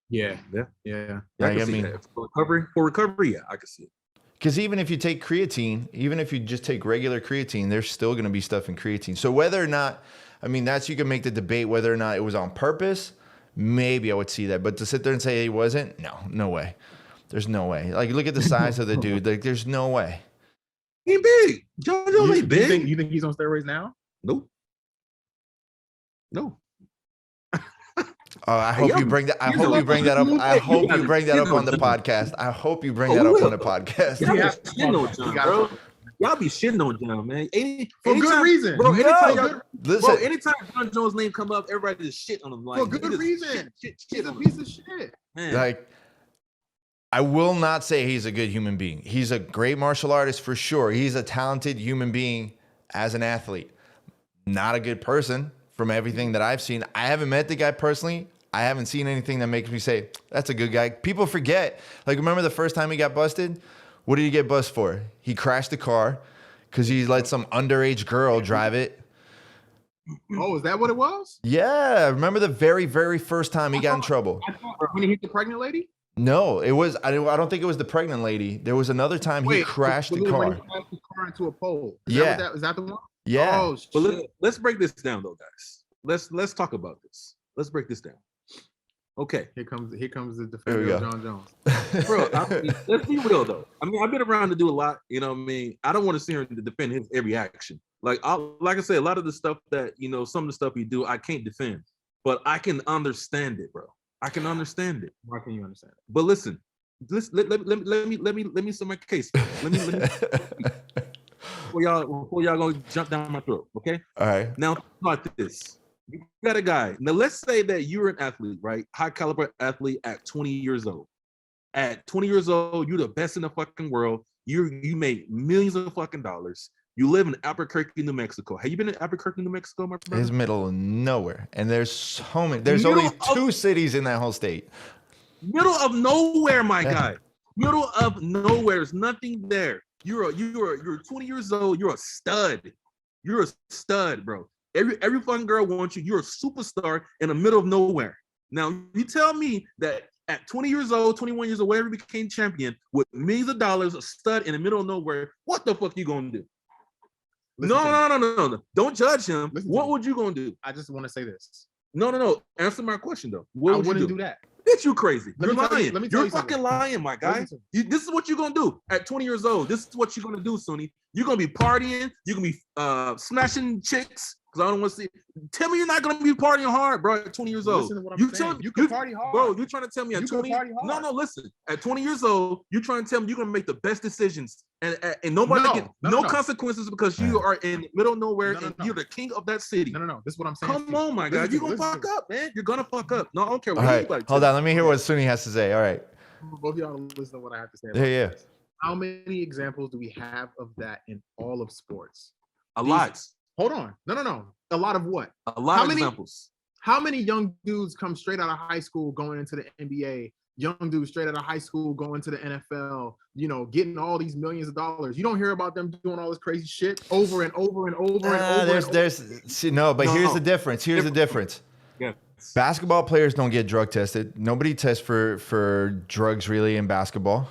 Yeah. Like, I can see mean, that. For recovery, yeah, I can see it. Because even if you take creatine, even if you just take regular creatine, there's still going to be stuff in creatine. So whether or not, I mean, you can make the debate whether or not it was on purpose. Maybe I would see that. But to sit there and say he wasn't, no way. There's no way. Like, look at the size of the dude. Like, there's no way. He ain't big. John Jones ain't big. You think he's on steroids now? Nope. No. I hope you bring that. I hope you bring that up. I hope you bring that up on the podcast. I hope you bring that up on the podcast. Y'all be shitting on John, bro. Y'all be shitting on John, man. For good reason, bro. Listen, Anytime John Jones' name come up, everybody just shit on him. Like, for good reason. Shit He's a on piece him. of shit. Man. Like, I will not say he's a good human being. He's a great martial artist for sure. He's a talented human being as an athlete. Not a good person from everything that I've seen. I haven't met the guy personally. I haven't seen anything that makes me say, that's a good guy. People forget. Like, remember the first time he got busted? What did he get busted for? He crashed the car because he let some underage girl drive it. Oh, is that what it was? Yeah. Remember the very, very first time he got in trouble? I thought when he hit the pregnant lady? No, it was, I don't think it was the pregnant lady. There was another time he crashed the car. When he crashed the car into a pole. Is that the one? Yeah. Oh, But let's break this down though, guys. Let's talk about this. Let's break this down. Okay. Here comes the defender of John Jones. Bro, let's be real though. I mean, I've been around to do a lot, you know what I mean? I don't want to sit here and defend his every action. Like I say, a lot of the stuff that, some of the stuff he do, I can't defend. But I can understand it, bro. I can understand it. Why can you understand it? But listen, let me say my case. Let me before y'all gonna jump down my throat, okay? All right. Now think about this. You got a guy. Now let's say that you're an athlete, right? High caliber athlete at 20 years old. At 20 years old, you're the best in the fucking world. You make millions of fucking dollars. You live in Albuquerque, New Mexico. Have you been in Albuquerque, New Mexico, my brother? It's middle of nowhere. And there's so many. There's only two cities in that whole state. Middle of nowhere, my guy. Middle of nowhere. There's nothing there. You're 20 years old. You're a stud. You're a stud, bro. Every fucking girl wants you. You're a superstar in the middle of nowhere. Now, you tell me that at 20 years old, 21 years old, whatever you became champion with millions of dollars, a stud in the middle of nowhere, what the fuck you gonna do? No. Don't judge him. What would you gonna do? I just want to say this. No. Answer my question though. I wouldn't do that. Bitch, you crazy. You're lying. Let me tell You're fucking lying, my guy. This is what you're gonna do at 20 years old. This is what you're gonna do, Sunni. You're gonna be partying. You're gonna be smashing chicks. Because I don't want to see. Tell me you're not gonna be partying hard, bro. At 20 years old, listen to what I'm saying. You can party hard, bro. You're trying to tell me at 20? No. Listen. At 20 years old, you're trying to tell me you're gonna make the best decisions, and nobody get no consequences because you are in the middle of nowhere and you're the king of that city. No. This is what I'm saying. Come on, my God. You're gonna fuck up, man. You're gonna fuck up. No, I don't care what anybody. Hold on. Let me hear what Sunni has to say. All right. Both of y'all listen to what I have to say. Yeah. How many examples do we have of that in all of sports? A lot. Hold on. No. A lot of what? A lot of examples. How many young dudes come straight out of high school going into the NBA? Young dudes straight out of high school going to the NFL, getting all these millions of dollars. You don't hear about them doing all this crazy shit over and over and over and over. Here's the difference. Here's the difference. Yeah. Basketball players don't get drug tested. Nobody tests for drugs really in basketball.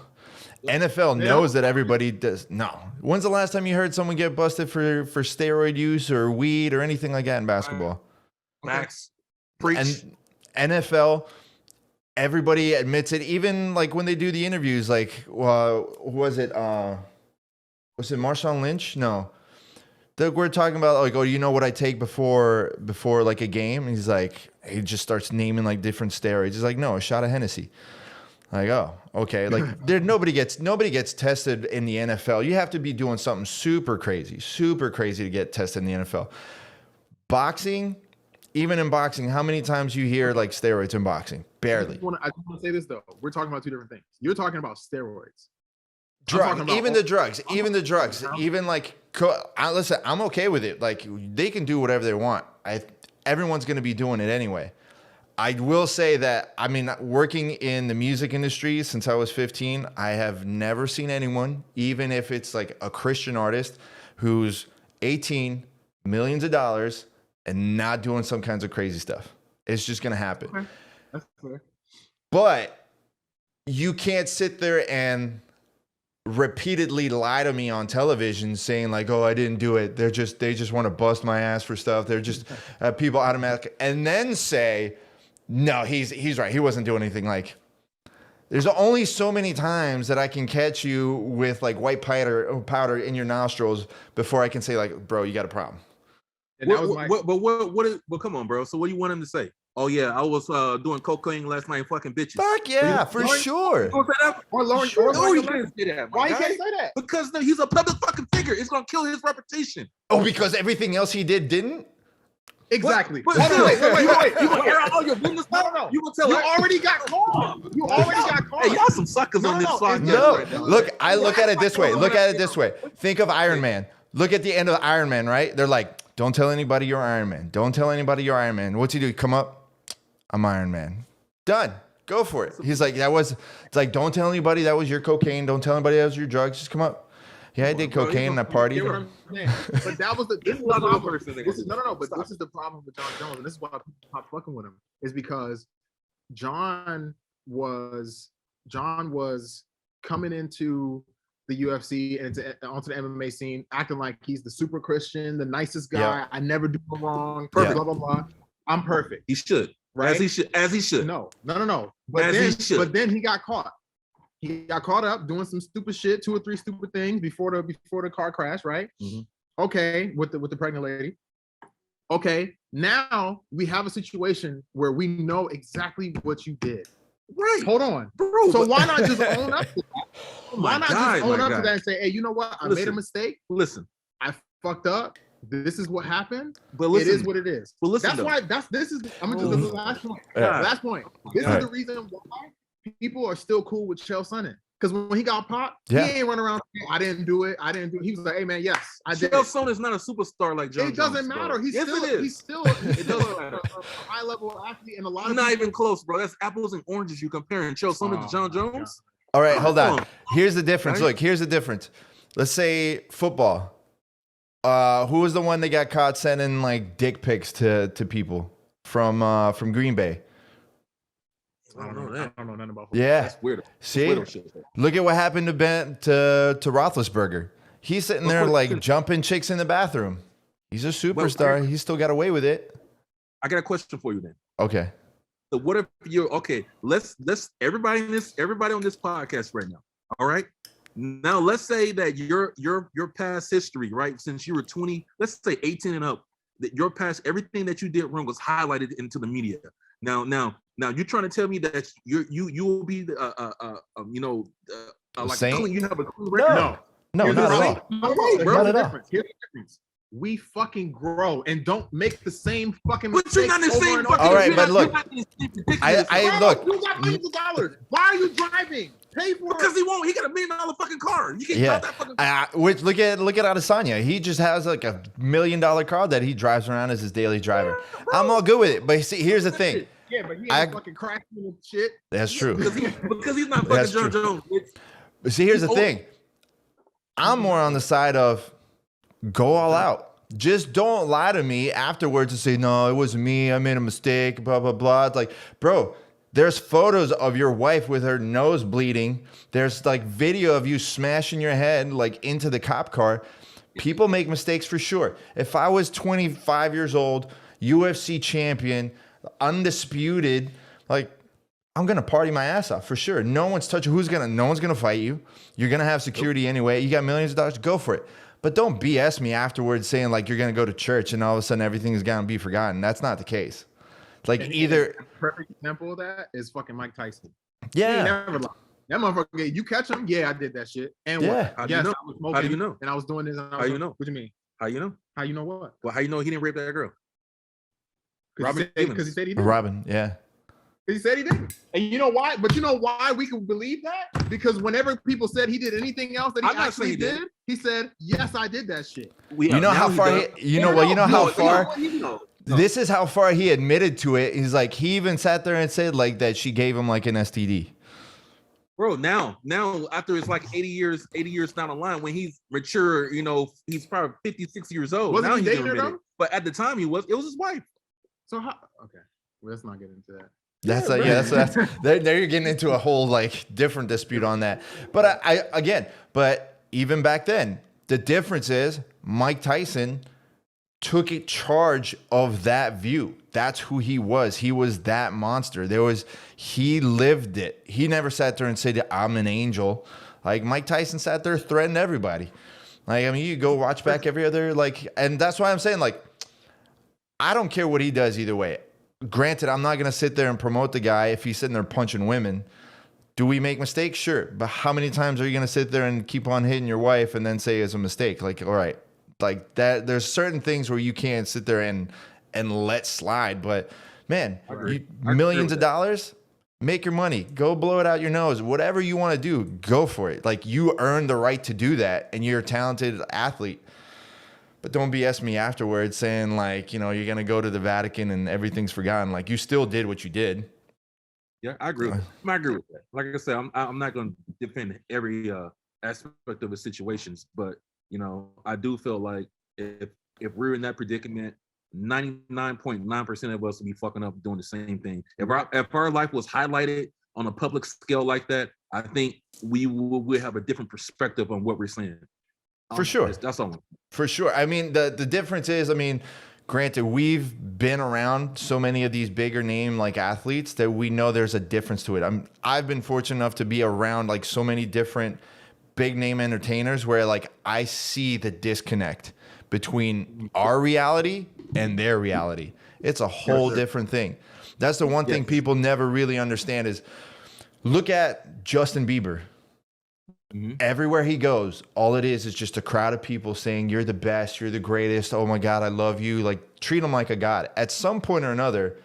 NFL knows that everybody does. No. When's the last time you heard someone get busted for steroid use or weed or anything like that in basketball? Max. Preach. And NFL, everybody admits it. Even like when they do the interviews, like, was it Marshawn Lynch? No. We're talking about like, oh, you know what I take before like a game? And he's like, he just starts naming like different steroids. He's like, no, a shot of Hennessy. Like, oh, okay. Like nobody gets tested in the NFL. You have to be doing something super crazy to get tested in the NFL. Boxing, even in boxing, how many times you hear like steroids in boxing? Barely. I just want to say this though. We're talking about two different things. You're talking about steroids. Even the drugs, even like, listen, I'm okay with it. Like they can do whatever they want. Everyone's going to be doing it anyway. I will say that, I mean, working in the music industry since I was 15, I have never seen anyone, even if it's like a Christian artist who's 18, millions of dollars, and not doing some kinds of crazy stuff. It's just going to happen. Okay. That's fair. But you can't sit there and repeatedly lie to me on television saying like, oh, I didn't do it. They just want to bust my ass for stuff. They're just people automatic. And then say, no, he's right. He wasn't doing anything. Like, there's only so many times that I can catch you with like white powder in your nostrils before I can say like, bro, you got a problem. But come on, bro. So what do you want him to say? Oh yeah, I was doing cocaine last night, fucking bitches. Fuck yeah, for sure. Or Lauren, no, you can't say that. Why you can't say that? Because he's a public fucking figure. It's gonna kill his reputation. Oh, because everything else he did didn't? Exactly. But Hold on, wait. You gonna air out all your business? No. You gonna tell You her? already got caught. You already got caught. Hey, y'all some suckers on this podcast No, right now. look, I look at it this way. Look at it this way. Think of Iron Man. Look at the end of Iron Man, right? They're like, don't tell anybody you're Iron Man. Don't tell anybody you're Iron Man. What's he do? Come up, I'm Iron Man. Done. Go for it. He's like, it's like, don't tell anybody that was your cocaine. Don't tell anybody that was your drugs. Just come up. Yeah, I did cocaine and I partied. But that was the this is the problem. No. But this is the problem with John Jones, and this is why people stop fucking with him. Is because John was coming into the UFC and onto the MMA scene, acting like he's the super Christian, the nicest guy. Yeah. I never do wrong. Perfect. Yeah. Blah blah blah. I'm perfect. He should. Right? As he should. No. But then he got caught. He got caught up doing some stupid shit, 2 or 3 stupid things before the car crash, right? Mm-hmm. Okay, with the pregnant lady. Okay, now we have a situation where we know exactly what you did. Right. Hold on. Bro, so why not just own up to that? Why not just own up God. to that and say, hey, you know what? I made a mistake. Listen. I fucked up. This is what happened. But listen, it is what it is. But listen, that's why this is I'm gonna just the last point. Yeah. Last point. This is the reason why people are still cool with Chael Sonnen. Because when he got popped, he ain't run around saying, I didn't do it. He was like, hey man, yes, I did. Chael Sonnen is not a superstar like John. It doesn't Jones, matter. He's still it doesn't matter. a high level athlete, and a lot He's of not even close, bro. That's apples and oranges. You comparing Chael Sonnen to John Jones? All right, hold on. Here's the difference. Look, here's the difference. Let's say football. Who was the one that got caught sending like dick pics to people from Green Bay? I don't know that. I don't know nothing about football. Yeah. That's weird. See, weird shit. Look at what happened to Roethlisberger. He's sitting there like jumping chicks in the bathroom. He's a superstar. He's still got away with it. I got a question for you then. Okay. So what if you're okay? Let's everybody on this podcast right now. All right. Now let's say that your past history, right? Since you were 20, let's say 18 and up, that your past everything that you did wrong was highlighted into the media. Now you're trying to tell me that you will be like Saint? you have a clean record? No, not at all. Not at all. Here's the difference. We fucking grow and don't make the same fucking But you're not the same fucking. All right, but look, I look. You got millions of dollars. Why are you driving? Pay for it. Because he won't. He got $1 million fucking car. You can't drive that fucking car. Which look at Adesanya. He just has like $1 million car that he drives around as his daily driver. I'm all good with it, but see, here's the thing. Yeah, but he ain't fucking cracking and shit. That's true. Because he's not fucking John Jones. But see, here's the thing. I'm more on the side of go all out. Just don't lie to me afterwards and say, no, it wasn't me. I made a mistake, blah, blah, blah. It's like, bro, there's photos of your wife with her nose bleeding. There's like video of you smashing your head like into the cop car. People make mistakes for sure. If I was 25 years old, UFC champion, undisputed, like, I'm gonna party my ass off for sure. No one's touching. No one's gonna fight you. You're gonna have security anyway. You got millions of dollars. Go for it. But don't BS me afterwards saying like you're gonna go to church and all of a sudden everything is gonna be forgotten. That's not the case. Like either perfect example of that is fucking Mike Tyson. Yeah. He never lied. That motherfucker, you catch him, yeah, I did that shit. And yeah. what? Yes, I was smoking. How do you know? And I was doing this. And I was How you know? What do you mean? How you know? How you know what? Well, how you know he didn't rape that girl? Because he said he did. Robin, yeah. He said he didn't. And you know why? But you know why we can believe that? Because whenever people said he did anything else that he actually did, he said, yes, I did that shit. You know how far how far this is how far he admitted to it. He's like, he even sat there and said like that she gave him like an STD. Bro, now after it's like 80 years down the line, when he's mature, he's probably 56 years old. Wasn't now he he's dating her though? But at the time it was his wife. So how? Okay, well, let's not get into that. That's there you're getting into a whole like different dispute on that. But but even back then, the difference is Mike Tyson took charge of that view. That's who he was. He was that monster. He lived it. He never sat there and said, I'm an angel. Like Mike Tyson sat there threatening everybody. Like, I mean, you go watch back every other, like, and that's why I'm saying, like, I don't care what he does either way. Granted, I'm not going to sit there and promote the guy if he's sitting there punching women. Do we make mistakes? Sure. But how many times are you going to sit there and keep on hitting your wife and then say it's a mistake? Like, all right, like that, there's certain things where you can't sit there and and let slide. But man, I millions of dollars, make your money, go blow it out your nose, whatever you want to do, go for it. Like, you earn the right to do that, and you're a talented athlete. But don't BS me afterwards saying, like, you know, you're going to go to the Vatican and everything's forgotten. Like, you still did what you did. Yeah, I agree. I agree with that. Like I said, I'm not going to defend every aspect of the situations, but you know, I do feel like if we're in that predicament, 99.9% of us will be fucking up doing the same thing. If our life was highlighted on a public scale like that, I think we will have a different perspective on what we're saying. For sure. That's all. For sure. I mean, the difference is, I mean, granted, we've been around so many of these bigger name like athletes that we know there's a difference to it. I've been fortunate enough to be around like so many different big name entertainers where like I see the disconnect between our reality and their reality. It's a whole different thing. That's the one thing people never really understand is, look at Justin Bieber. Everywhere he goes, all it is just a crowd of people saying, you're the best, you're the greatest, oh my God, I love you. Like, treat him like a god. At some point or another,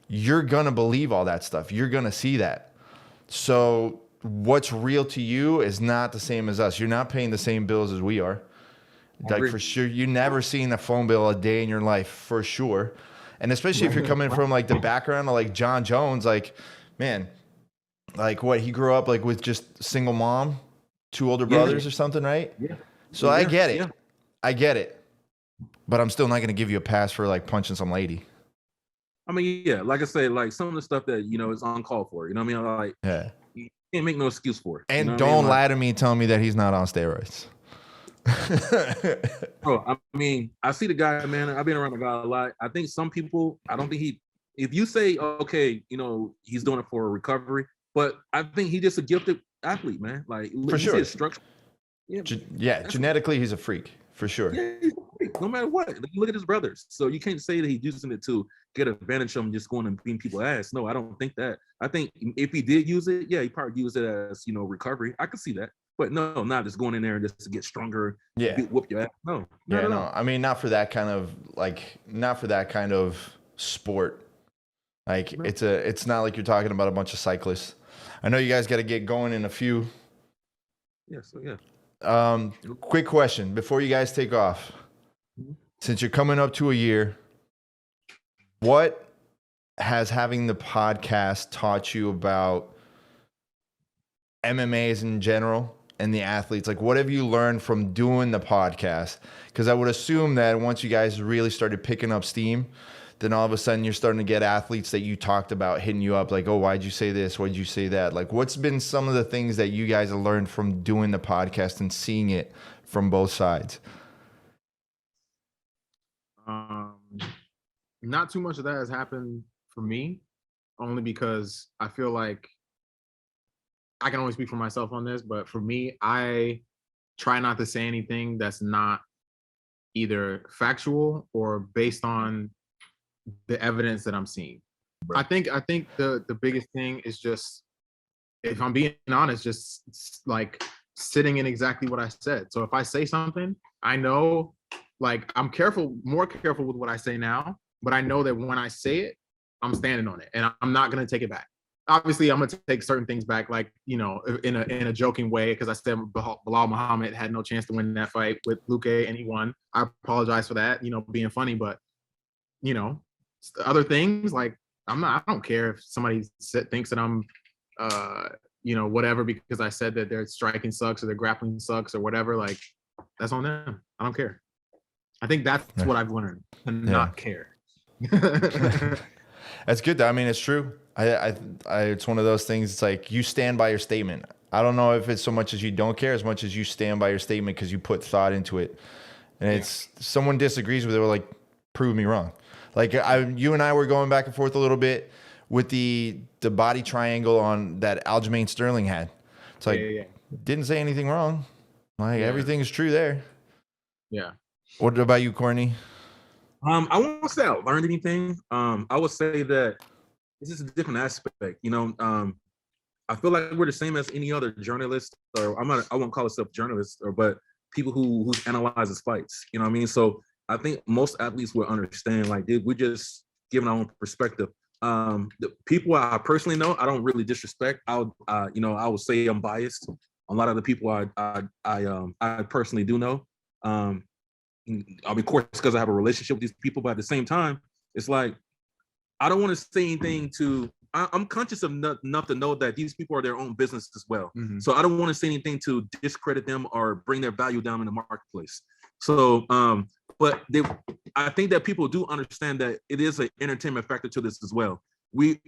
you're going to believe all that stuff. You're going to see that. So what's real to you is not the same as us. You're not paying the same bills as we are. Like, for sure, you never seen a phone bill a day in your life, for sure. And especially if you're coming from like the background of like John Jones, like, man, like what, he grew up like with just single mom, 2 older brothers or something, right? Yeah. So I get it. Yeah. I get it. But I'm still not going to give you a pass for like punching some lady. I mean, yeah, like I say, like some of the stuff that, you know, is uncalled for, you know what I mean? Like, you can't make no excuse for it. And you know don't lie to me telling me that he's not on steroids. Bro, I mean, I see the guy, man. I've been around the guy a lot. I think some people, I don't think if you say, okay, you know, he's doing it for a recovery, but I think he's just a gifted athlete, man. Like, for sure. His structure. Yeah, genetically, he's a freak, for sure. Yeah, he's a freak, no matter what. Look at his brothers. So you can't say that he's using it to get advantage of him, just going and beating people's ass. No, I don't think that. I think if he did use it, yeah, he probably used it as, you know, recovery. I could see that. But no, not just going in there and just to get stronger, whoop your ass. No. I mean, not for that kind of sport. Like, it's not like you're talking about a bunch of cyclists. I know you guys got to get going in a few. Quick question before you guys take off. Since you're coming up to a year, what has having the podcast taught you about MMAs in general and the athletes? Like, what have you learned from doing the podcast? Because I would assume that once you guys really started picking up steam, then all of a sudden you're starting to get athletes that you talked about hitting you up like, oh, why'd you say this? Why'd you say that? Like, what's been some of the things that you guys have learned from doing the podcast and seeing it from both sides? Not too much of that has happened for me, only because I feel like I can only speak for myself on this, but for me, I try not to say anything that's not either factual or based on the evidence that I'm seeing. Right. I think the biggest thing is just, if I'm being honest, just like sitting in exactly what I said. So if I say something, I know, like, I'm more careful with what I say now, but I know that when I say it, I'm standing on it and I'm not going to take it back. Obviously, I'm going to take certain things back, like, you know, in a joking way, because I said Bilal Muhammad had no chance to win that fight with Luke, and he won. I apologize for that, you know, being funny, but, you know, other things, like, I don't care if somebody thinks that I'm, you know, whatever, because I said that their striking sucks or their grappling sucks or whatever. Like, that's on them. I don't care. I think that's what I've learned, to not care. That's good. I mean, it's true. It's one of those things. It's like, you stand by your statement. I don't know if it's so much as you don't care as much as you stand by your statement because you put thought into it. And it's, someone disagrees with it, we're like, prove me wrong. Like, you and I were going back and forth a little bit with the body triangle on that Aljamain Sterling had. It's like, didn't say anything wrong. Like, everything is true there. Yeah. What about you, Courtney? I won't say I learned anything. I would say that this is a different aspect. You know, I feel like we're the same as any other journalist, or I won't call myself journalist, but people who analyzes fights. You know what I mean? So I think most athletes will understand. Like, dude, we're just giving our own perspective. The people I personally know, I don't really disrespect. I would say I'm biased. A lot of the people I personally do know. I mean, of course, because I have a relationship with these people, but at the same time, it's like I don't want to say anything to. I'm conscious of enough to know that these people are their own business as well. Mm-hmm. So I don't want to say anything to discredit them or bring their value down in the marketplace. So, I think that people do understand that it is an entertainment factor to this as well. We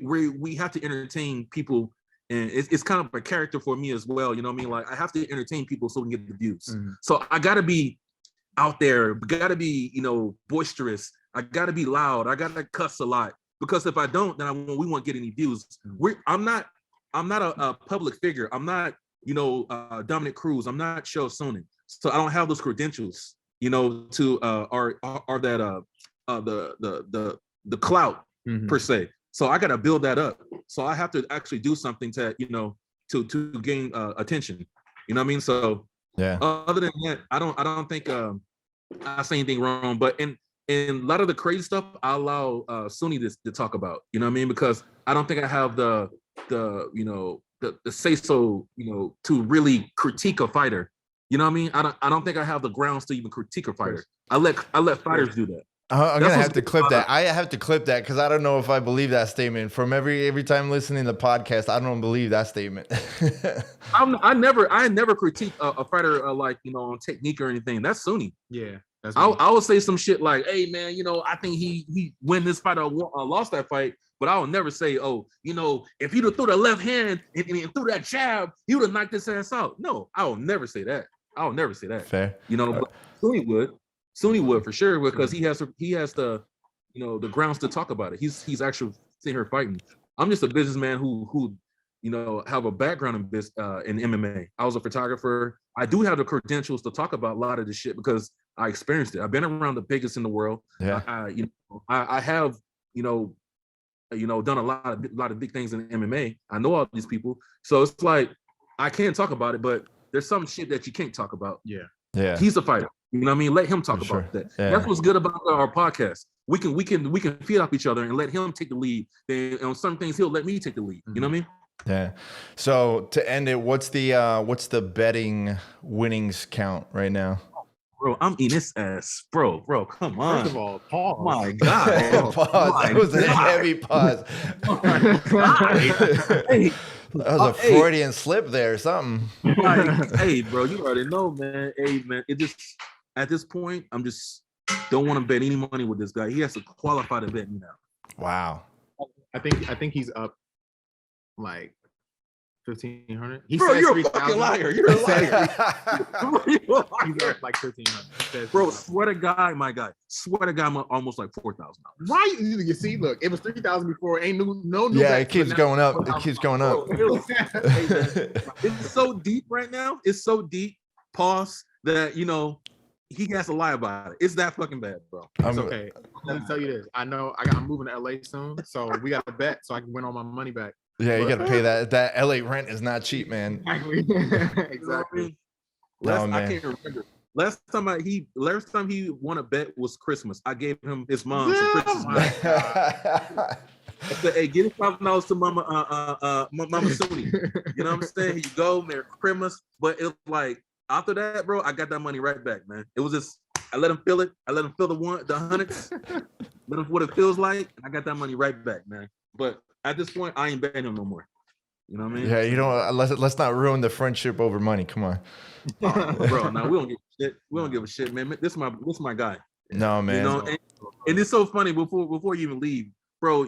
have to entertain people, and it's kind of a character for me as well. You know what I mean? Like I have to entertain people so we can get the views. Mm-hmm. So I got to be out there, got to be boisterous. I got to be loud. I got to cuss a lot. Because if I don't, then we won't get any views. I'm not a public figure. I'm not, Dominic Cruz. I'm not Chael Sonnen. So I don't have those credentials, to the clout per se. So I got to build that up. So I have to actually do something to to gain attention. You know what I mean? So yeah. Other than that, I don't think I say anything wrong. But in a lot of the crazy stuff, I allow Sunni to talk about. You know what I mean? Because I don't think I have the say so to really critique a fighter. You know what I mean? I don't think I have the grounds to even critique a fighter. I let fighters do that. I'm gonna have to clip that. I have to clip that because I don't know if I believe that statement. From every time listening to the podcast, I don't believe that statement. I never critique a fighter on technique or anything. That's Sunni. Yeah. I would say some shit like, "Hey man, I think he win this fight or lost that fight," but I will never say, "Oh, if he'd have threw the left hand and threw that jab, he would have knocked his ass out." No, I will never say that. Fair. But Sunni would for sure because he has the the grounds to talk about it. He's actually sitting here fighting. I'm just a businessman who have a background in MMA. I was a photographer. I do have the credentials to talk about a lot of this shit because I experienced it. I've been around the biggest in the world. Yeah. I have done a lot of big things in MMA. I know all these people, so it's like I can talk about it, but there's some shit that you can't talk about. Yeah. He's a fighter. You know what I mean? Let him talk about that. Yeah. That's what's good about our podcast. We can feed off each other and let him take the lead. Then on some things he'll let me take the lead. You know what I mean? Yeah. So to end it, what's the betting winnings count right now? Bro, I'm eating this ass. Bro, come on. First of all, pause. Oh my God. Pause. That was a heavy pause. Oh my God. Hey. That was a Freudian slip there or something. Hey, bro, you already know, man. Hey, man, it just at this point, I'm just don't want to bet any money with this guy. He has to qualify to bet me now. Wow. I think he's up like 1,500. Bro, you're a fucking liar. You're a liar. He's up like 1,500. Bro, swear to God, my guy. Swear to God, I'm almost like $4,000. Why? You see, look, it was 3,000 before. Ain't no new. Yeah, it keeps going up. It keeps going up. It's so deep right now. It's so deep. Pause. That he has to lie about it. It's that fucking bad, bro. It's okay. Let me tell you this. I know I'm moving to LA soon, so we got to bet so I can win all my money back. Yeah, you got to pay that. That LA rent is not cheap, man. Exactly. I can't remember. Last time he won a bet was Christmas. I gave him his mom some Christmas. I said, "Hey, give $5 to Mama Sunni." You know what I'm saying? Here you go, Merry Christmas. But it was like after that, bro, I got that money right back, man. It was just I let him feel it. I let him feel the hundreds. Let him what it feels like. And I got that money right back, man. But at this point, I ain't betting him no more. You know what I mean? Yeah, let's not ruin the friendship over money. Come on. Bro, now we don't give a shit. We don't give a shit, man. This is my guy. No, man. And it's so funny before you even leave, bro,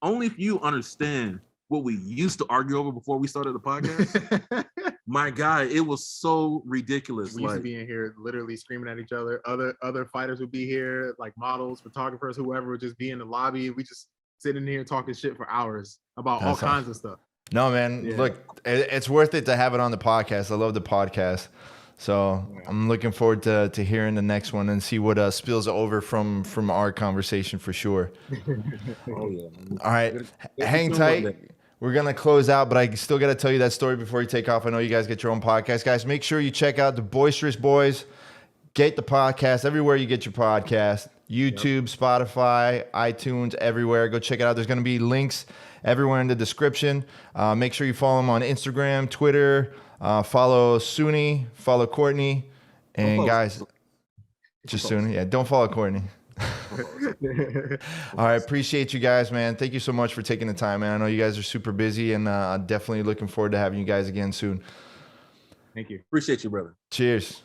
only if you understand what we used to argue over before we started the podcast. My guy, it was so ridiculous. We used to be in here literally screaming at each other. Other fighters would be here, like models, photographers, whoever would just be in the lobby. We just sitting here talking shit for hours about all kinds of stuff. No, man. Yeah. Look, it's worth it to have it on the podcast. I love the podcast. So I'm looking forward to hearing the next one and see what spills over from our conversation for sure. Oh, yeah. All right. Hang tight. We're going to close out, but I still got to tell you that story before you take off. I know you guys get your own podcast. Guys, make sure you check out the Boisterous Boys. get the podcast everywhere you get your podcast. YouTube, Spotify, iTunes, everywhere. Go check it out. There's going to be links everywhere in the description. Make sure you follow him on Instagram, Twitter. Follow Sunni, follow Courtney. And guys, just Sunni. Yeah, don't follow Courtney. All right. Appreciate you guys, man. Thank you so much for taking the time, man. I know you guys are super busy, and definitely looking forward to having you guys again soon. Thank you. Appreciate you, brother. Cheers.